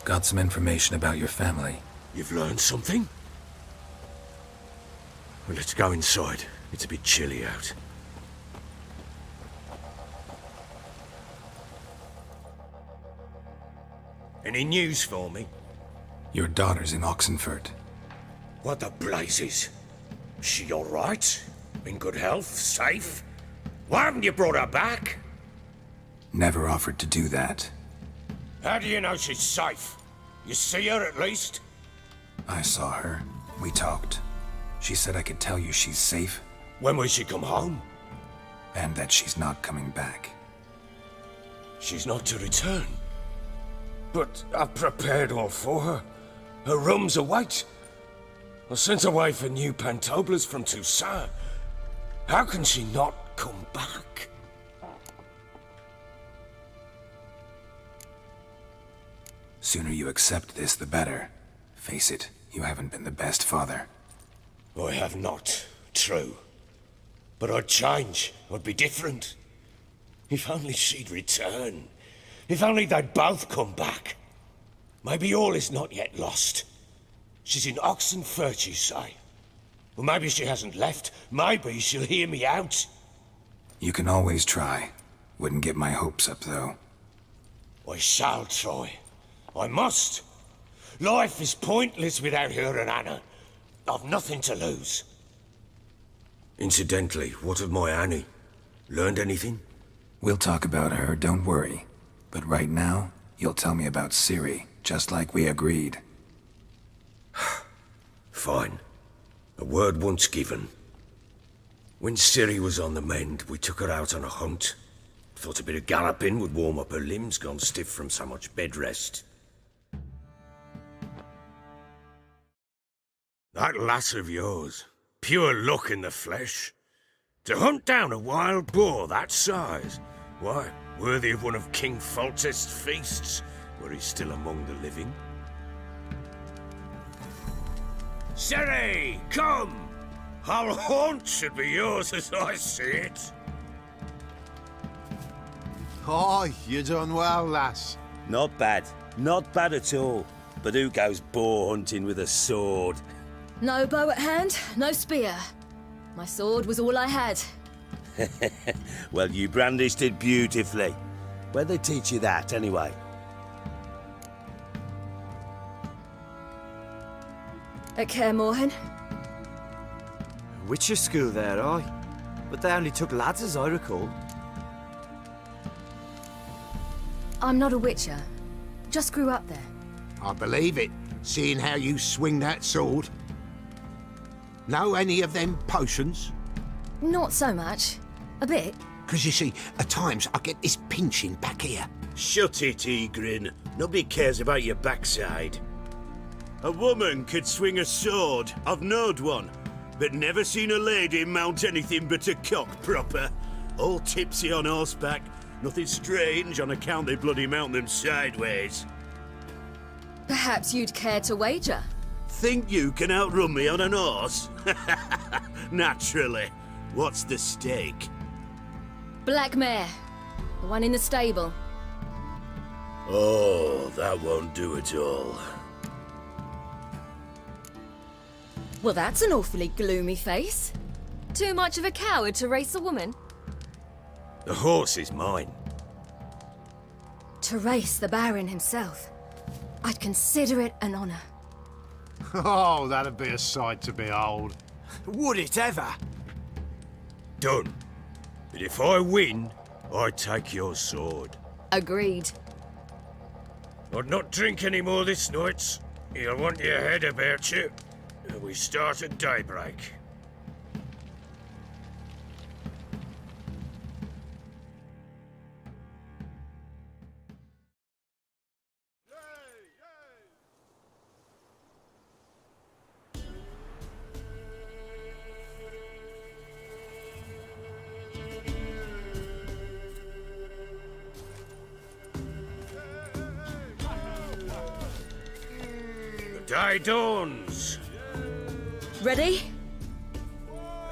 Got some information about your family. You've learned something? Well, let's go inside. It's a bit chilly out. Any news for me? Your daughter's in Oxenfurt. What the blazes? She all right? In good health? Safe? Why haven't you brought her back? Never offered to do that. How do you know she's safe? You see her at least? I saw her. We talked. She said I could tell you she's safe. When will she come home? And that she's not coming back. She's not to return. But I've prepared all for her. Her rooms await. I sent away for new pantoblas from Toussaint. How can she not come back? Sooner you accept this, the better. Face it, you haven't been the best father. I have not, true. But I'd change, I'd be different. If only she'd return. If only they'd both come back. Maybe all is not yet lost. She's in Oxenfurt, you say? Well, maybe she hasn't left. Maybe she'll hear me out. You can always try. Wouldn't get my hopes up, though. I shall try. I must. Life is pointless without her and Anna. I've nothing to lose. Incidentally, what of my Annie? Learned anything? We'll talk about her, don't worry. But right now, you'll tell me about Ciri, just like we agreed. Fine. A word once given. When Ciri was on the mend, we took her out on a hunt. Thought a bit of galloping would warm up her limbs, gone stiff from so much bed rest. That lass of yours, pure luck in the flesh. To hunt down a wild boar that size, why, worthy of one of King Foltest's feasts, were he still among the living. Ciri, come! Our haunt should be yours as I see it. Aye, you done well, lass. Not bad. Not bad at all. But who goes boar hunting with a sword? No bow at hand, no spear. My sword was all I had. Well, you brandished it beautifully. Where'd they teach you that, anyway? At Kaer Morhen? Witcher school there, aye. But they only took lads, as I recall. I'm not a witcher. Just grew up there. I believe it, seeing how you swing that sword. Know any of them potions? Not so much. A bit. 'Cause you see, at times I get this pinching back here. Shut it, Egrin. Nobody cares about your backside. A woman could swing a sword. I've knowed one. But never seen a lady mount anything but a cock proper. All tipsy on horseback. Nothing strange on account they bloody mount them sideways. Perhaps you'd care to wager? Think you can outrun me on an horse? Naturally. What's the stake? Black mare. The one in the stable. Oh, that won't do at all. Well, that's an awfully gloomy face. Too much of a coward to race a woman? The horse is mine. To race the Baron himself. I'd consider it an honor. Oh, that'd be a sight to behold. Would it ever? Done. But if I win, I take your sword. Agreed. I'd not drink any more this night. You'll want your head about you. We start at daybreak. The day dawns. Ready?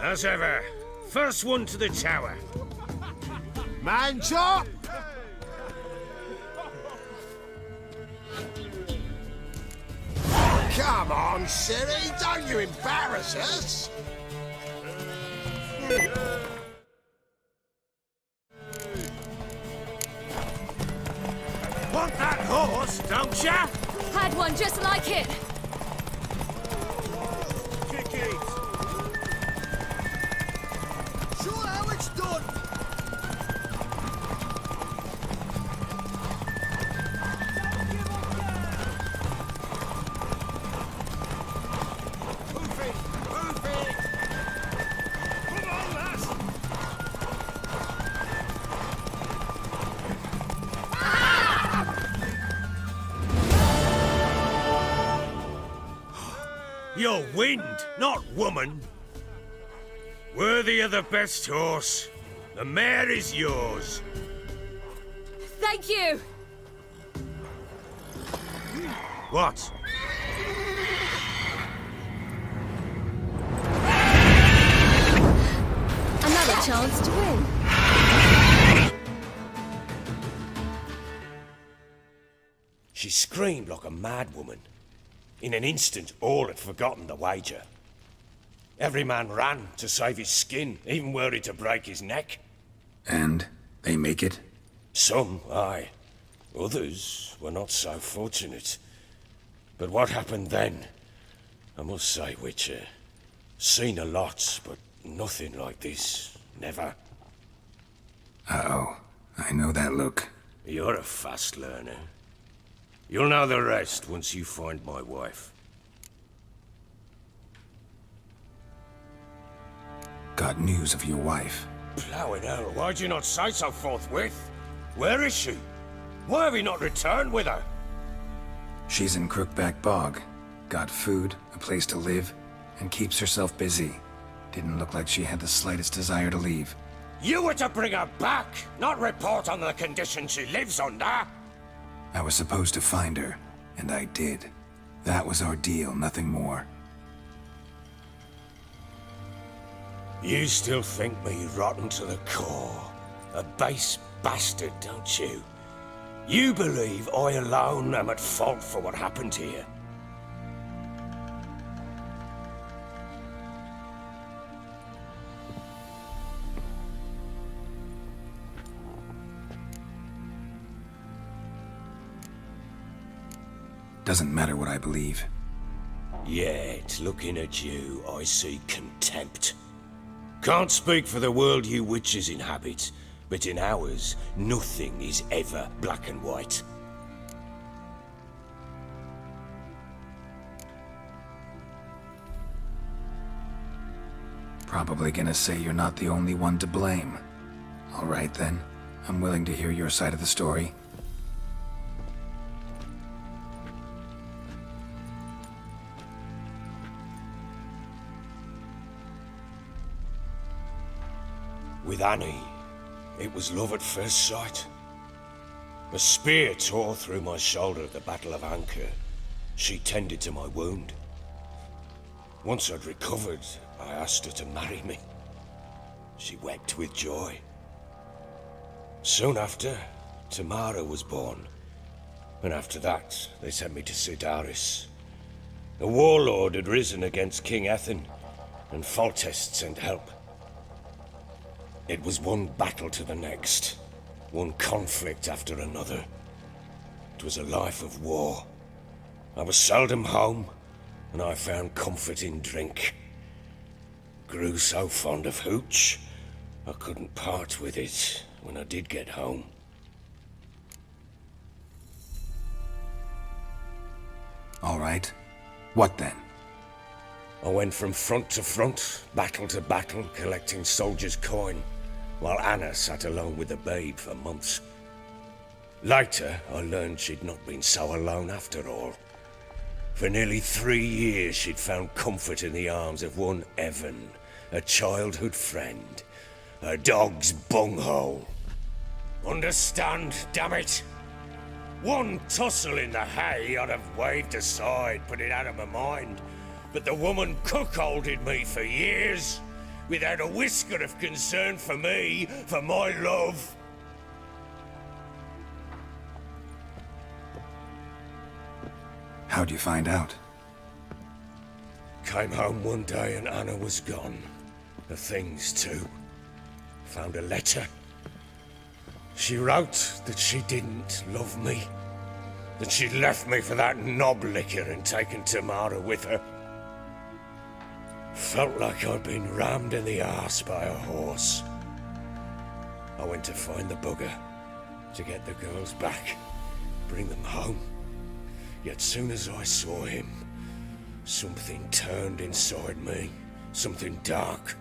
As ever, first one to the tower. Man chop! Come on, Siri, don't you embarrass us! Want that horse, don't ya? Had one just like it. Kick it. Show how it's done! Move it! Move it! Come on, lass. You're wind, not woman. Worthy of the best horse. The mare is yours. Thank you. What? Another chance to win. She screamed like a mad woman. In an instant, all had forgotten the wager. Every man ran to save his skin, even worried to break his neck. And they make it? Some, aye. Others were not so fortunate. But what happened then? I must say, Witcher, seen a lot, but nothing like this. Never. Uh-oh. I know that look. You're a fast learner. You'll know the rest once you find my wife. Got news of your wife. Plowing hell, why'd you not say so forthwith? Where is she? Why have you not returned with her? She's in Crookback Bog. Got food, a place to live, and keeps herself busy. Didn't look like she had the slightest desire to leave. You were to bring her back, not report on the conditions she lives under. I was supposed to find her, and I did. That was our deal, nothing more. You still think me rotten to the core. A base bastard, don't you? You believe I alone am at fault for what happened here. Doesn't matter what I believe. Yet, looking at you, I see contempt. Can't speak for the world you witches inhabit, but in ours, nothing is ever black and white. Probably gonna say you're not the only one to blame. All right then, I'm willing to hear your side of the story. With Annie, it was love at first sight. A spear tore through my shoulder at the Battle of Anchor. She tended to my wound. Once I'd recovered, I asked her to marry me. She wept with joy. Soon after, Tamara was born. And after that, they sent me to Sidaris. A warlord had risen against King Ethan, and Foltest sent help. It was one battle to the next, one conflict after another. It was a life of war. I was seldom home, and I found comfort in drink. Grew so fond of hooch, I couldn't part with it when I did get home. All right. What then? I went from front to front, battle to battle, collecting soldiers' coin, while Anna sat alone with the babe for months. Later, I learned she'd not been so alone after all. For nearly 3 years, she'd found comfort in the arms of one Evan, a childhood friend, a dog's bunghole. Understand, damn it? One tussle in the hay I'd have waved aside, put it out of my mind. But the woman cuckolded me for years, without a whisker of concern for me, for my love. How'd you find out? Came home one day and Anna was gone. The things too. Found a letter. She wrote that she didn't love me. That she'd left me for that knob licker and taken Tamara with her. Felt like I'd been rammed in the arse by a horse. I went to find the bugger, to get the girls back, bring them home. Yet soon as I saw him, something turned inside me, something dark.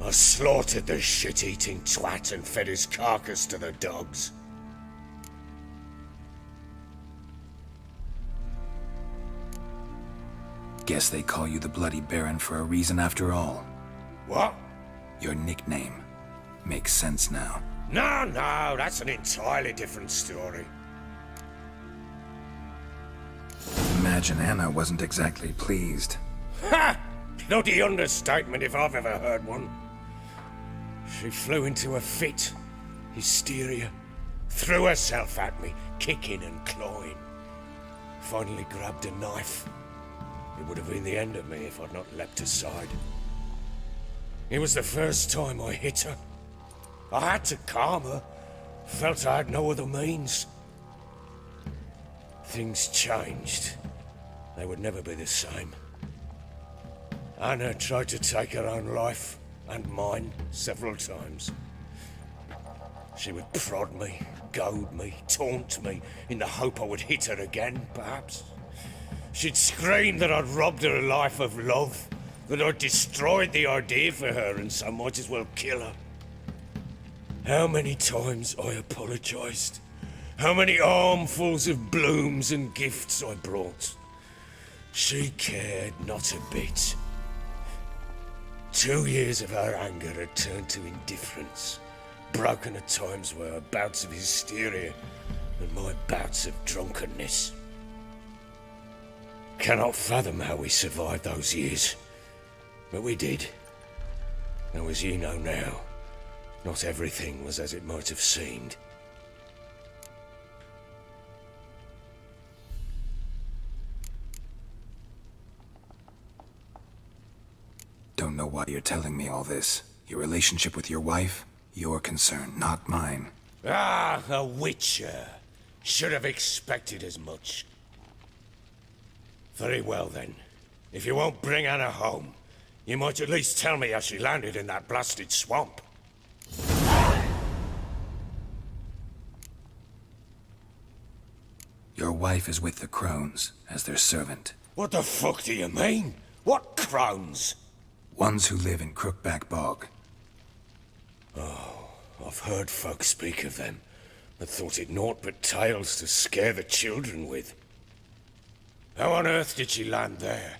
I slaughtered the shit-eating twat and fed his carcass to the dogs. Guess they call you the Bloody Baron for a reason after all. What? Your nickname. Makes sense now. No, that's an entirely different story. Imagine Anna wasn't exactly pleased. Ha! Bloody understatement if I've ever heard one. She flew into a fit, hysteria, threw herself at me, kicking and clawing. Finally grabbed a knife. It would have been the end of me if I'd not leapt aside. It was the first time I hit her. I had to calm her. Felt I had no other means. Things changed. They would never be the same. Anna tried to take her own life, and mine, several times. She would prod me, goad me, taunt me, in the hope I would hit her again, perhaps. She'd scream that I'd robbed her life of love, that I'd destroyed the idea for her and so might as well kill her. How many times I apologized. How many armfuls of blooms and gifts I brought. She cared not a bit. 2 years of her anger had turned to indifference, broken at times by her bouts of hysteria and my bouts of drunkenness. Cannot fathom how we survived those years, but we did. Now, as you know now, not everything was as it might have seemed. Don't know why you're telling me all this. Your relationship with your wife? Your concern, not mine. Ah, a witcher. Should have expected as much. Very well, then. If you won't bring Anna home, you might at least tell me how she landed in that blasted swamp. Your wife is with the crones, as their servant. What the fuck do you mean? What crones? Ones who live in Crookback Bog. Oh, I've heard folk speak of them, but thought it naught but tales to scare the children with. How on earth did she land there?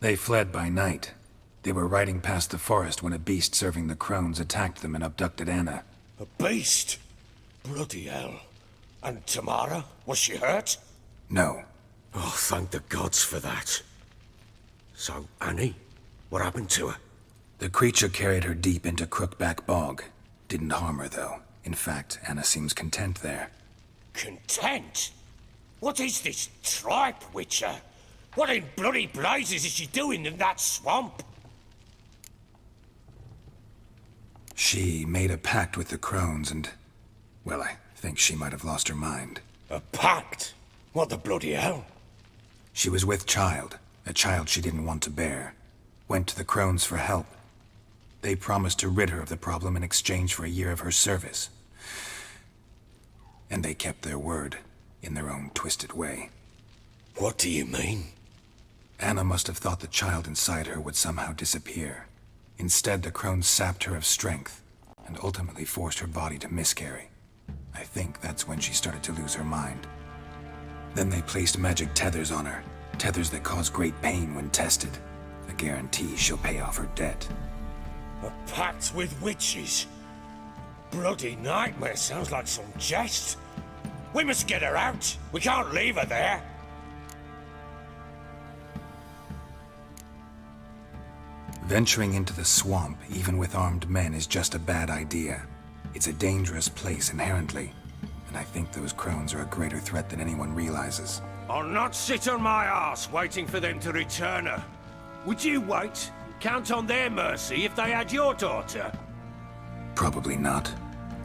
They fled by night. They were riding past the forest when a beast serving the crones attacked them and abducted Anna. A beast? Bloody hell. And Tamara? Was she hurt? No. Oh, thank the gods for that. So, Annie? What happened to her? The creature carried her deep into Crookback Bog. Didn't harm her, though. In fact, Anna seems content there. Content? What is this tripe, Witcher? What in bloody blazes is she doing in that swamp? She made a pact with the crones and... well, I think she might have lost her mind. A pact? What the bloody hell? She was with child, a child she didn't want to bear. Went to the crones for help. They promised to rid her of the problem in exchange for a year of her service. And they kept their word, in their own twisted way. What do you mean? Anna must have thought the child inside her would somehow disappear. Instead, the crones sapped her of strength, and ultimately forced her body to miscarry. I think that's when she started to lose her mind. Then they placed magic tethers on her, tethers that cause great pain when tested. A guarantee she'll pay off her debt. A pact with witches? Bloody nightmare, sounds like some jest. We must get her out. We can't leave her there. Venturing into the swamp, even with armed men, is just a bad idea. It's a dangerous place inherently, and I think those crones are a greater threat than anyone realizes. I'll not sit on my arse waiting for them to return her. Would you wait? Count on their mercy if they had your daughter? Probably not,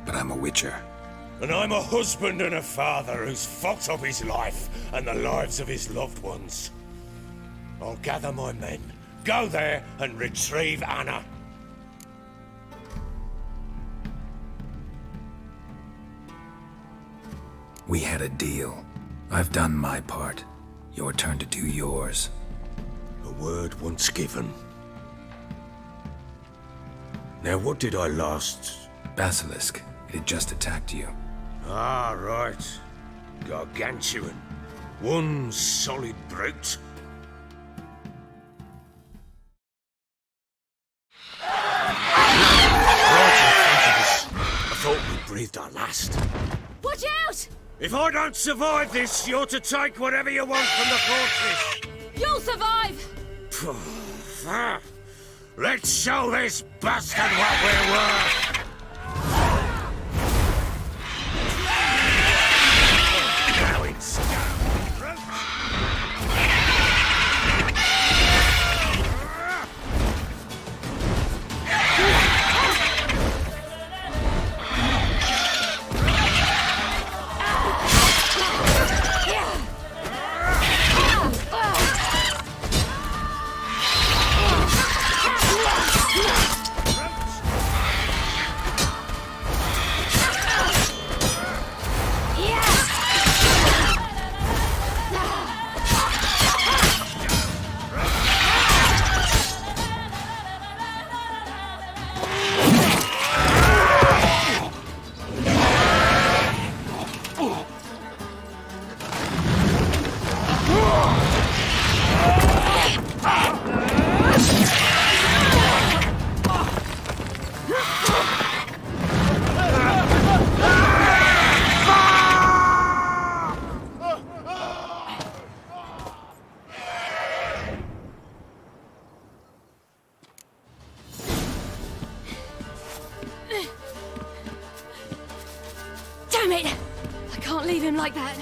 but I'm a witcher. And I'm a husband and a father who's fucked up his life and the lives of his loved ones. I'll gather my men, go there and retrieve Anna. We had a deal. I've done my part. Your turn to do yours. A word once given. Now what did I last... Basilisk. It had just attacked you. Ah, right. Gargantuan. One solid brute. I thought we breathed our last. Watch out! If I don't survive this, you're to take whatever you want from the fortress. You'll survive! Let's show this bastard what we're worth! Now it's Damn it! I can't leave him like that.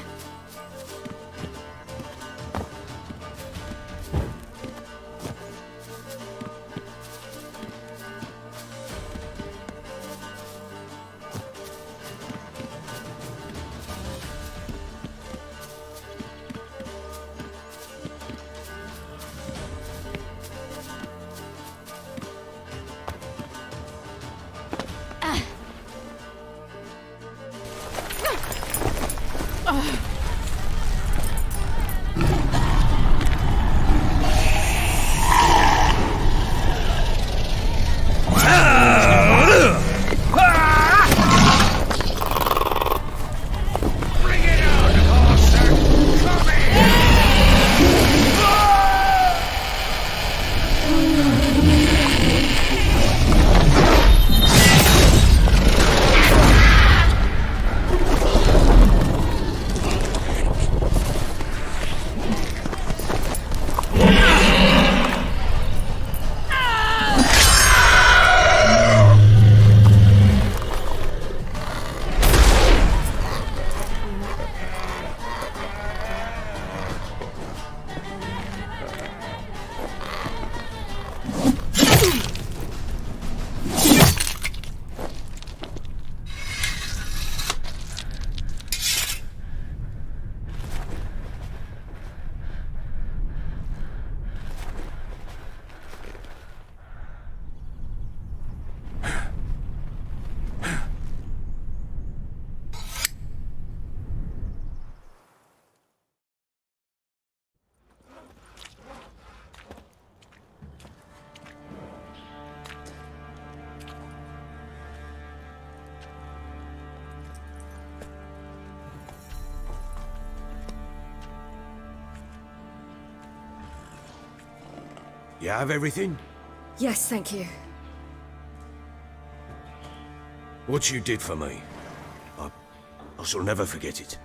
You have everything? Yes, thank you. What you did for me, I shall never forget it.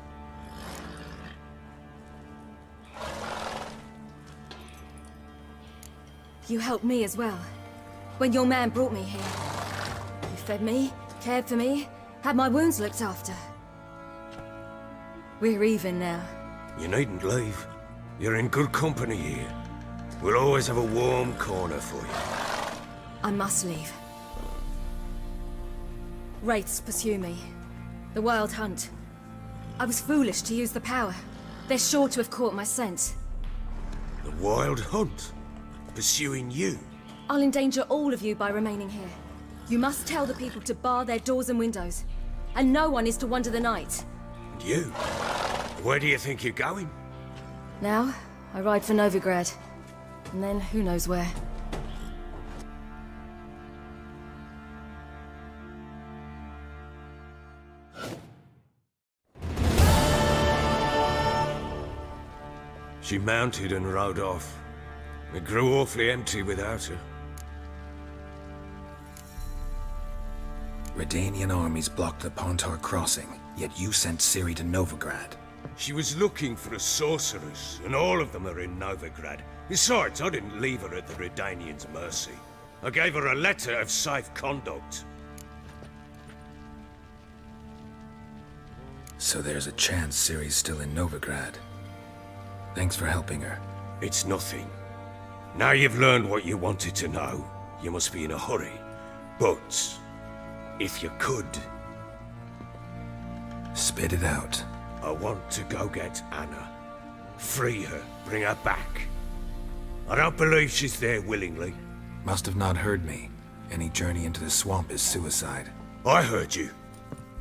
You helped me as well. When your man brought me here. You fed me, cared for me, had my wounds looked after. We're even now. You needn't leave. You're in good company here. We'll always have a warm corner for you. I must leave. Wraiths pursue me. The Wild Hunt. I was foolish to use the power. They're sure to have caught my scent. The Wild Hunt? Pursuing you? I'll endanger all of you by remaining here. You must tell the people to bar their doors and windows. And no one is to wander the night. And you? Where do you think you're going? Now, I ride for Novigrad. And then, who knows where. She mounted and rode off. It grew awfully empty without her. Redanian armies blocked the Pontar crossing, yet you sent Ciri to Novigrad. She was looking for a sorceress, and all of them are in Novigrad. Besides, I didn't leave her at the Redanians' mercy. I gave her a letter of safe conduct. So there's a chance Ciri's still in Novigrad. Thanks for helping her. It's nothing. Now you've learned what you wanted to know, you must be in a hurry. But, if you could... Spit it out. I want to go get Anna. Free her, bring her back. I don't believe she's there willingly. Must have not heard me. Any journey into the swamp is suicide. I heard you,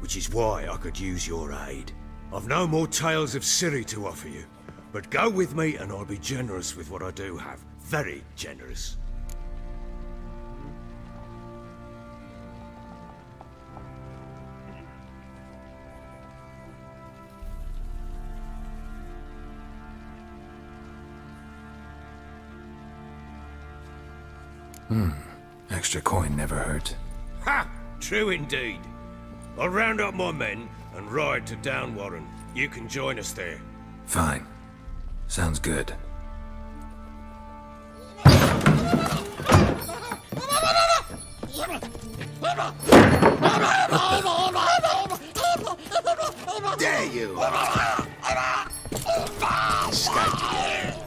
which is why I could use your aid. I've no more tales of Ciri to offer you, but go with me and I'll be generous with what I do have. Very generous. Extra coin never hurt. Ha! True indeed. I'll round up my men and ride to Downwarren. You can join us there. Fine. Sounds good. There you are. Escaped again.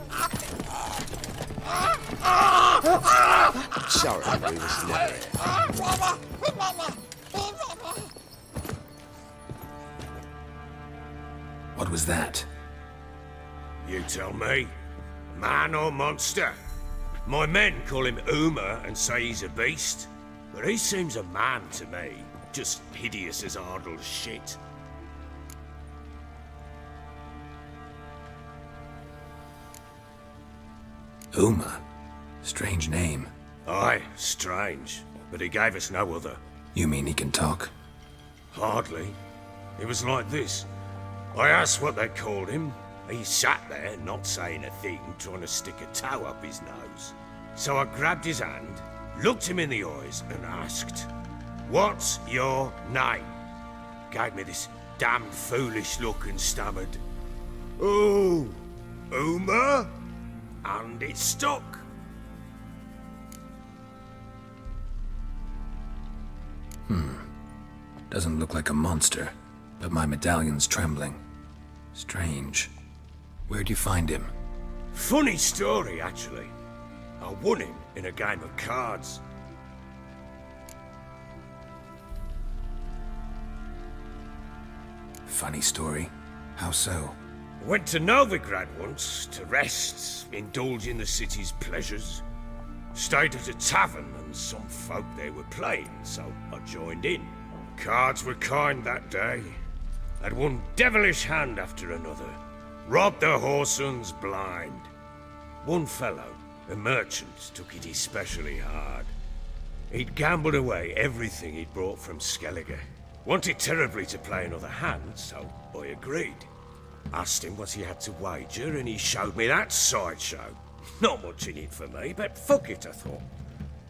Sorry, we was never here. What was that? You tell me. Man or monster? My men call him Uma and say he's a beast. But he seems a man to me. Just hideous as Ardle's shit. Uma? Strange name. Aye, strange. But he gave us no other. You mean he can talk? Hardly. It was like this. I asked what they called him. He sat there, not saying a thing, trying to stick a toe up his nose. So I grabbed his hand, looked him in the eyes, and asked, "What's your name?" Gave me this damn foolish look and stammered, "Oh, Uma?" And it stuck. Doesn't look like a monster, but my medallion's trembling. Strange. Where'd you find him? Funny story, actually. I won him in a game of cards. Funny story. How so? Went to Novigrad once to rest, indulge in the city's pleasures. Stayed at a tavern and some folk there were playing, so I joined in. Cards were kind that day. Had one devilish hand after another. Robbed the whoresons blind. One fellow, a merchant, took it especially hard. He'd gambled away everything he'd brought from Skellige. Wanted terribly to play another hand, so I agreed. Asked him what he had to wager, and he showed me that sideshow. Not much in it for me, but fuck it, I thought.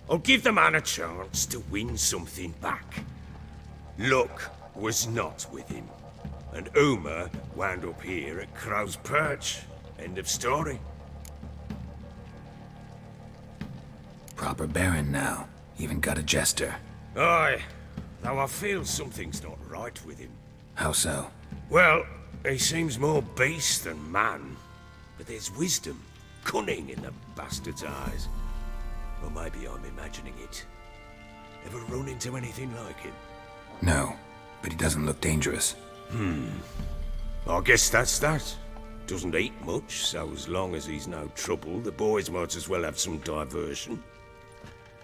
I'll give the man a chance to win something back. Luck was not with him, and Uma wound up here at Crow's Perch. End of story. Proper Baron now. Even got a jester. Aye, though I feel something's not right with him. How so? Well, he seems more beast than man, but there's wisdom, cunning in the bastard's eyes. Or maybe I'm imagining it. Ever run into anything like him? No, but he doesn't look dangerous. I guess that's that. Doesn't eat much, so as long as he's no trouble, the boys might as well have some diversion.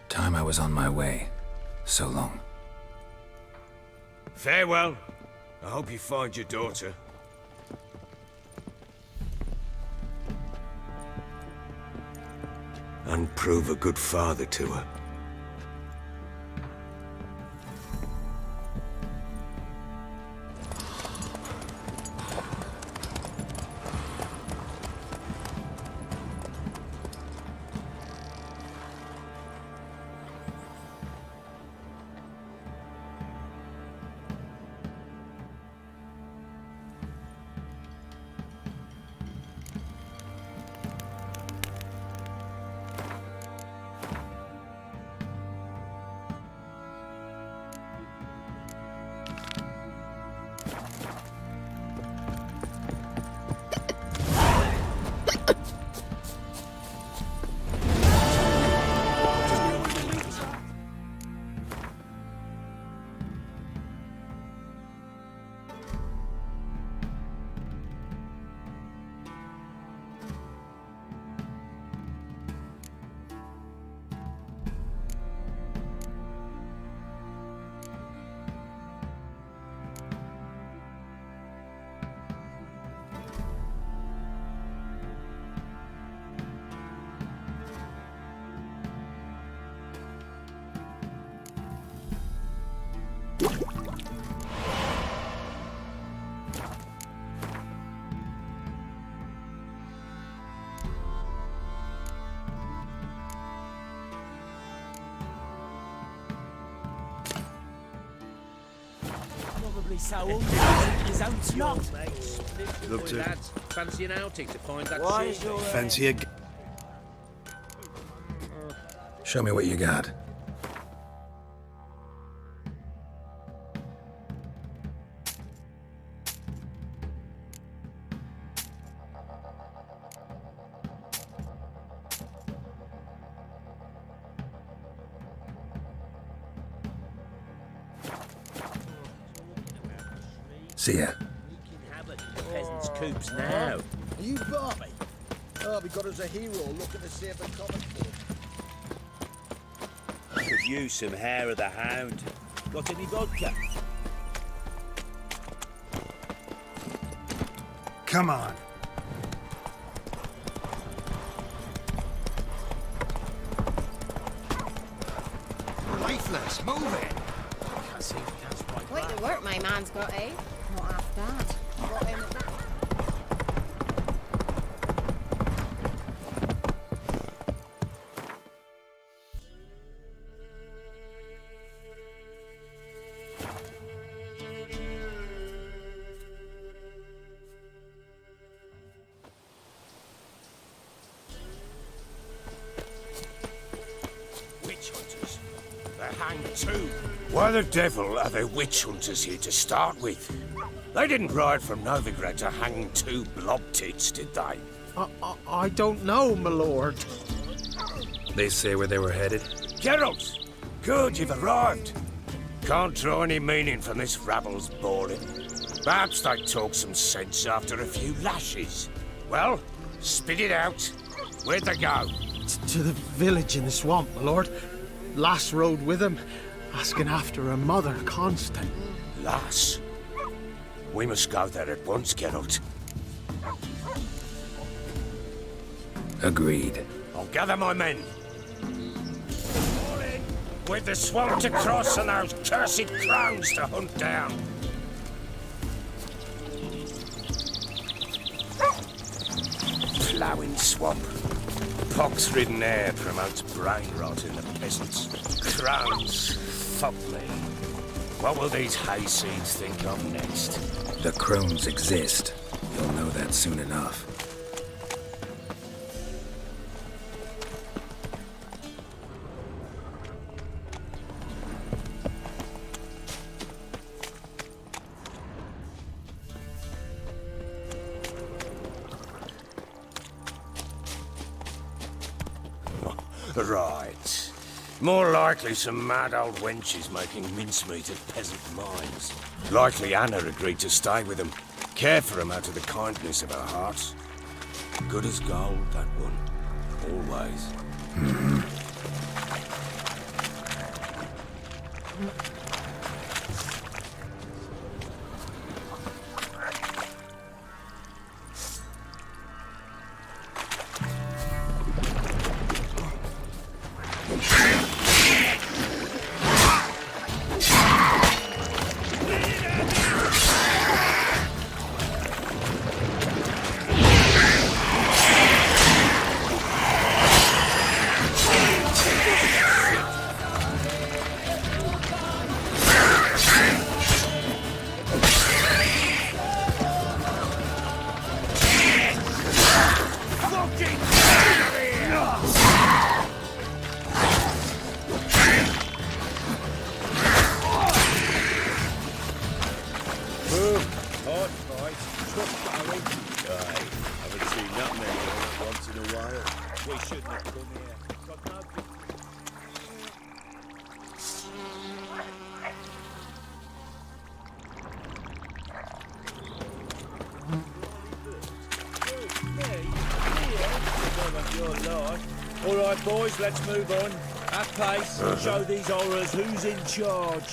Time I was on my way. So long. Farewell. I hope you find your daughter. And prove a good father to her. So old, his own snot. Love to. Lads, fancy an outing to find that Why is your Fancy a... Show me what you got. See ya. Peasants' coops now. Are you Barmy? Oh, we got us a hero looking to save the common folk. Could use some hair of the hound. Got any vodka? Come on. Lifeless, move it! Quite the work my man's got, eh? Not half bad. Got him at that. Witch hunters. They're hanged too. Why the devil are there witch hunters here to start with? They didn't ride from Novigrad to hang two blob tits, did they? I don't know, my lord. They say where they were headed? Geralt! Good, you've arrived. Can't draw any meaning from this rabble's boring. Perhaps they talk some sense after a few lashes. Well, spit it out. Where'd they go? To the village in the swamp, my lord. Lass rode with him, asking after her mother, Constant. Lass? We must go there at once, Geralt. Agreed. I'll gather my men. With the swamp to cross and those cursed crowns to hunt down. Ploughing swamp. pox-ridden air promotes brain rot in the peasants. Crones, fuck me. What will these hayseeds think of next? The crones exist. You'll know that soon enough. Right. More likely some mad old wenches making mincemeat of peasant minds. Likely Anna agreed to stay with them, care for them out of the kindness of her heart. Good as gold, that one. Always. All right, boys, let's move on. At pace, show these horrors who's in charge.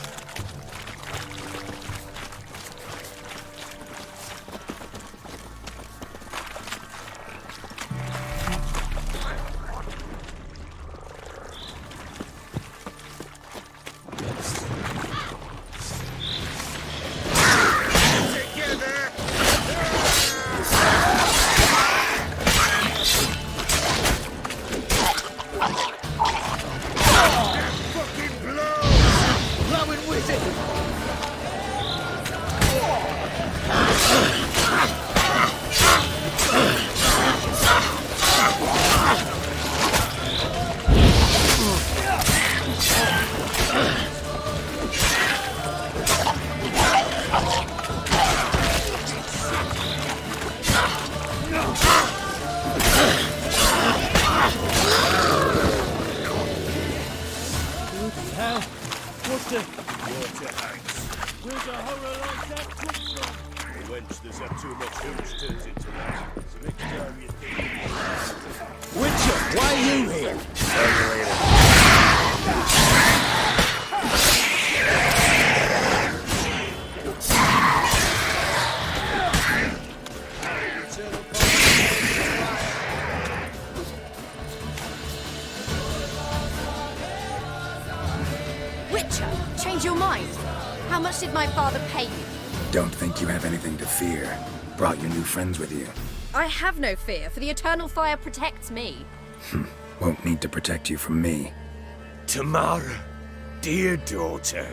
Change your mind? How much did my father pay you? Don't think you have anything to fear. Brought your new friends with you. I have no fear, for the eternal fire protects me. Won't need to protect you from me. Tamara, dear daughter,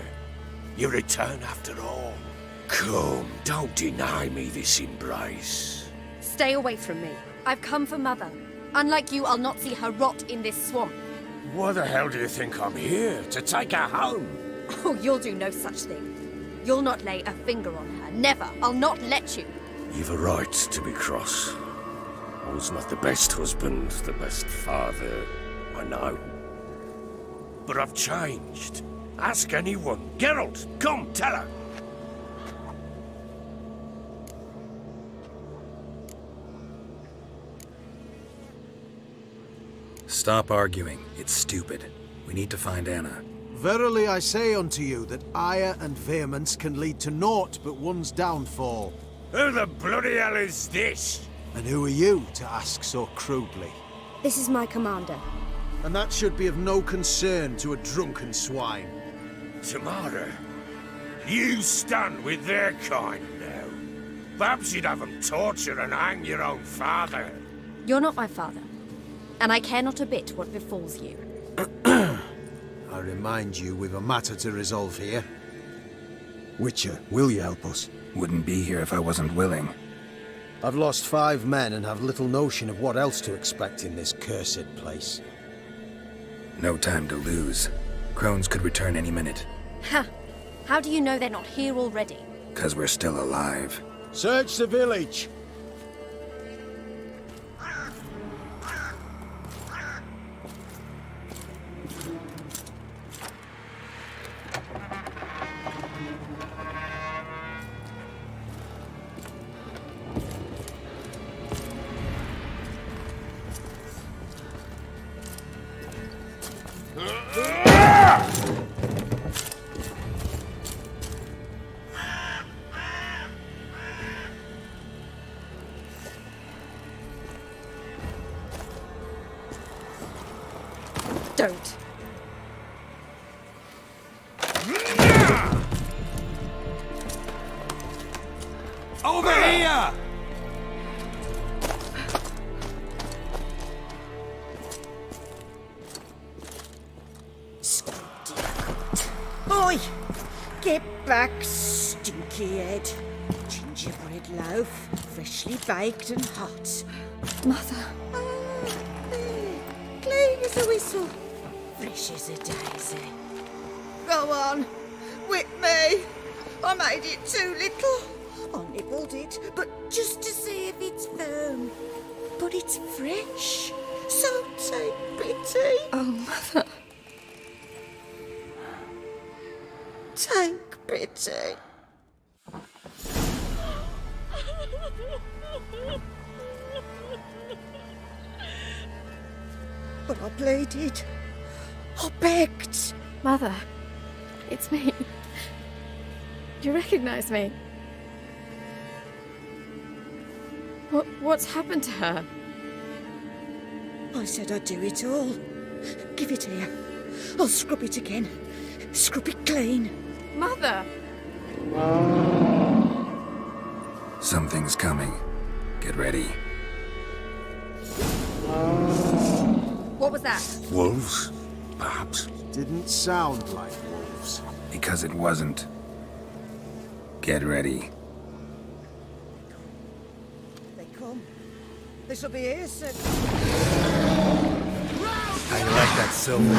you return after all. Come, don't deny me this embrace. Stay away from me. I've come for Mother. Unlike you, I'll not see her rot in this swamp. Why the hell do you think I'm here? To take her home? Oh, you'll do no such thing. You'll not lay a finger on her. Never. I'll not let you. You've a right to be cross. I was not the best husband, the best father, I know. But I've changed. Ask anyone. Geralt, come, tell her. Stop arguing. It's stupid. We need to find Anna. Verily I say unto you that ire and vehemence can lead to naught but one's downfall. Who the bloody hell is this? And who are you to ask so crudely? This is my commander. And that should be of no concern to a drunken swine. Tamara, you stand with their kind now. Perhaps you'd have them torture and hang your own father. You're not my father. and I care not a bit what befalls you. I remind you we've a matter to resolve here. Witcher, will you help us? Wouldn't be here if I wasn't willing. I've lost 5 men and have little notion of what else to expect in this cursed place. No time to lose. Crones could return any minute. Ha! How do you know they're not here already? 'Cause we're still alive. Search the village! Don't. Over here! Oi! Get back, stinky head. Gingerbread loaf, freshly baked and hot. Mother. There. Clean as a whistle. Fresh as a daisy. Go on. Whip me. I made it too little. I nibbled it, but just to see if it's firm. But it's fresh. So take pity. Oh, Mother. Take pity. But I pleaded. I begged. Mother, it's me. You recognize me? What's happened to her? I said I'd do it all. Give it here. I'll scrub it again. Scrub it clean. Mother! Something's coming. Get ready. What was that? Wolves? Perhaps. Didn't sound like wolves. Because it wasn't. Get ready. They come. They shall be here soon. How you like that silver?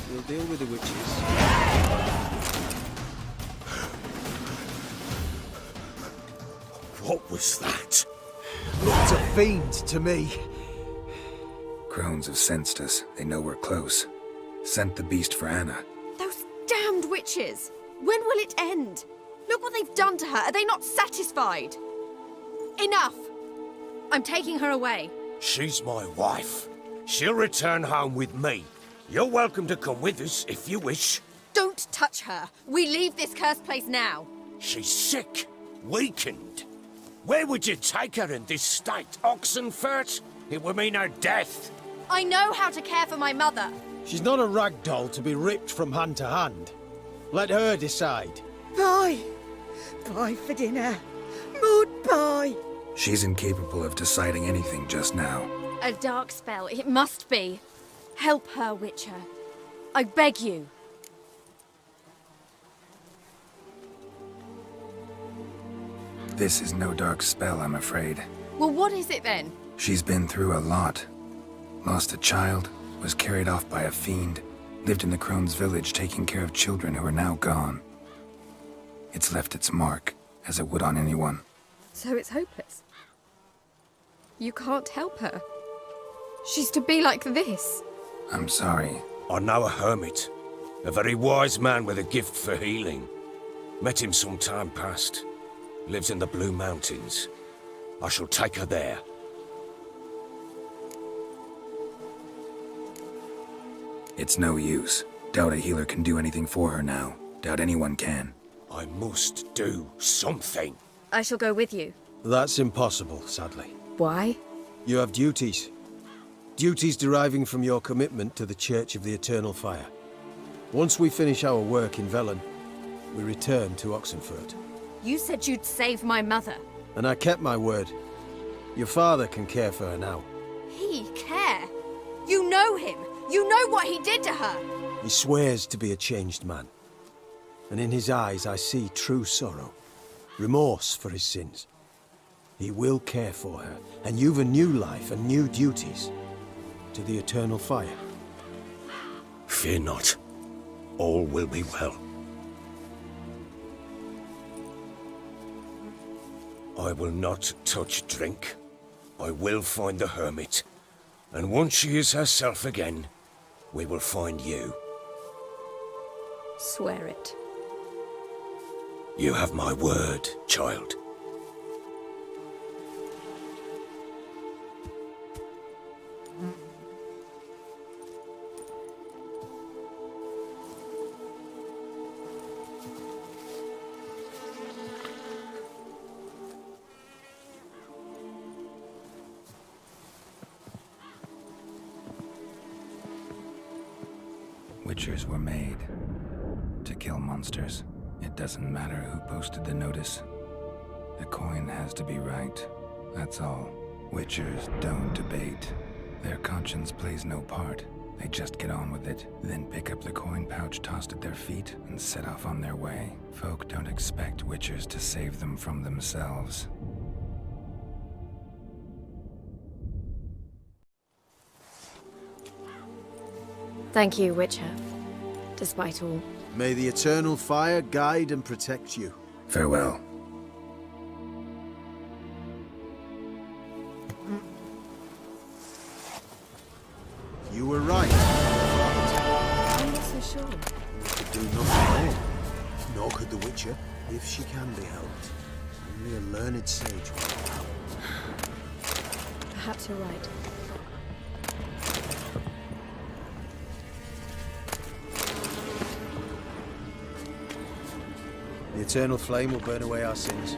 We'll deal with the witches. What was that? Look It's a fiend to me. Crones have sensed us. They know we're close. Sent the beast for Anna. Those damned witches! When will it end? Look what they've done to her. Are they not satisfied? Enough! I'm taking her away. She's my wife. She'll return home with me. You're welcome to come with us if you wish. Don't touch her. We leave this cursed place now. She's sick, weakened. Where would you take her in this state? Oxenfurt? It would mean her death. I know how to care for my mother. She's not a rag doll to be ripped from hand to hand. Let her decide. Pie. Pie for dinner. Mud pie. She's incapable of deciding anything just now. A dark spell, it must be. Help her, Witcher. I beg you. This is no dark spell, I'm afraid. Well, what is it then? She's been through a lot. Lost a child, was carried off by a fiend, lived in the Crone's village taking care of children who are now gone. It's left its mark, as it would on anyone. So it's hopeless. You can't help her. She's to be like this. I'm sorry. I know a hermit. A very wise man with a gift for healing. Met him some time past. Lives in the Blue Mountains. I shall take her there. It's no use. Doubt a healer can do anything for her now. Doubt anyone can. I must do something. I shall go with you. That's impossible, sadly. Why? You have duties. Duties deriving from your commitment to the Church of the Eternal Fire. Once we finish our work in Velen, we return to Oxenfurt. You said you'd save my mother. And I kept my word. Your father can care for her now. He care? You know him. You know what he did to her. He swears to be a changed man. And in his eyes I see true sorrow. Remorse for his sins. He will care for her, and you've a new life and new duties. To the Eternal Fire. Fear not. All will be well. I will not touch drink. I will find the hermit. And once she is herself again, we will find you. Swear it. You have my word, child. Witchers were made to kill monsters. It doesn't matter who posted the notice. The coin has to be right. That's all. Witchers don't debate. Their conscience plays no part. They just get on with it, then pick up the coin pouch tossed at their feet and set off on their way. Folk don't expect witchers to save them from themselves. Thank you, Witcher. Despite all. May the Eternal Fire guide and protect you. Farewell. You were right. I'm not so sure. We could do nothing more. Nor could the Witcher, if she can be helped. Only a learned sage will help. Perhaps you're right. The Eternal Flame will burn away our sins.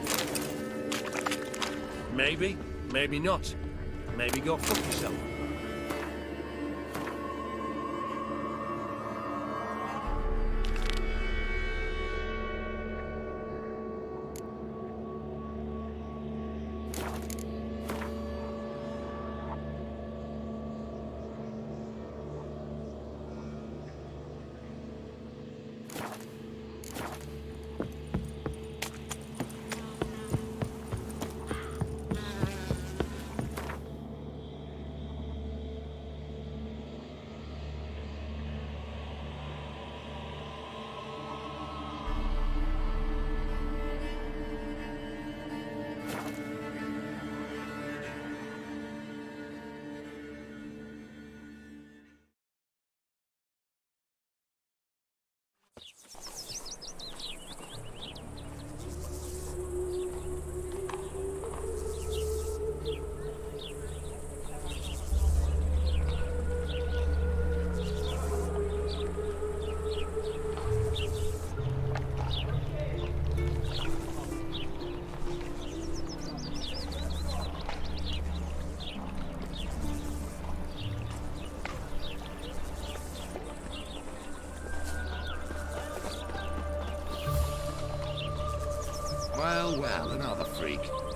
Maybe, maybe not. Maybe go fuck yourself. well, another freak.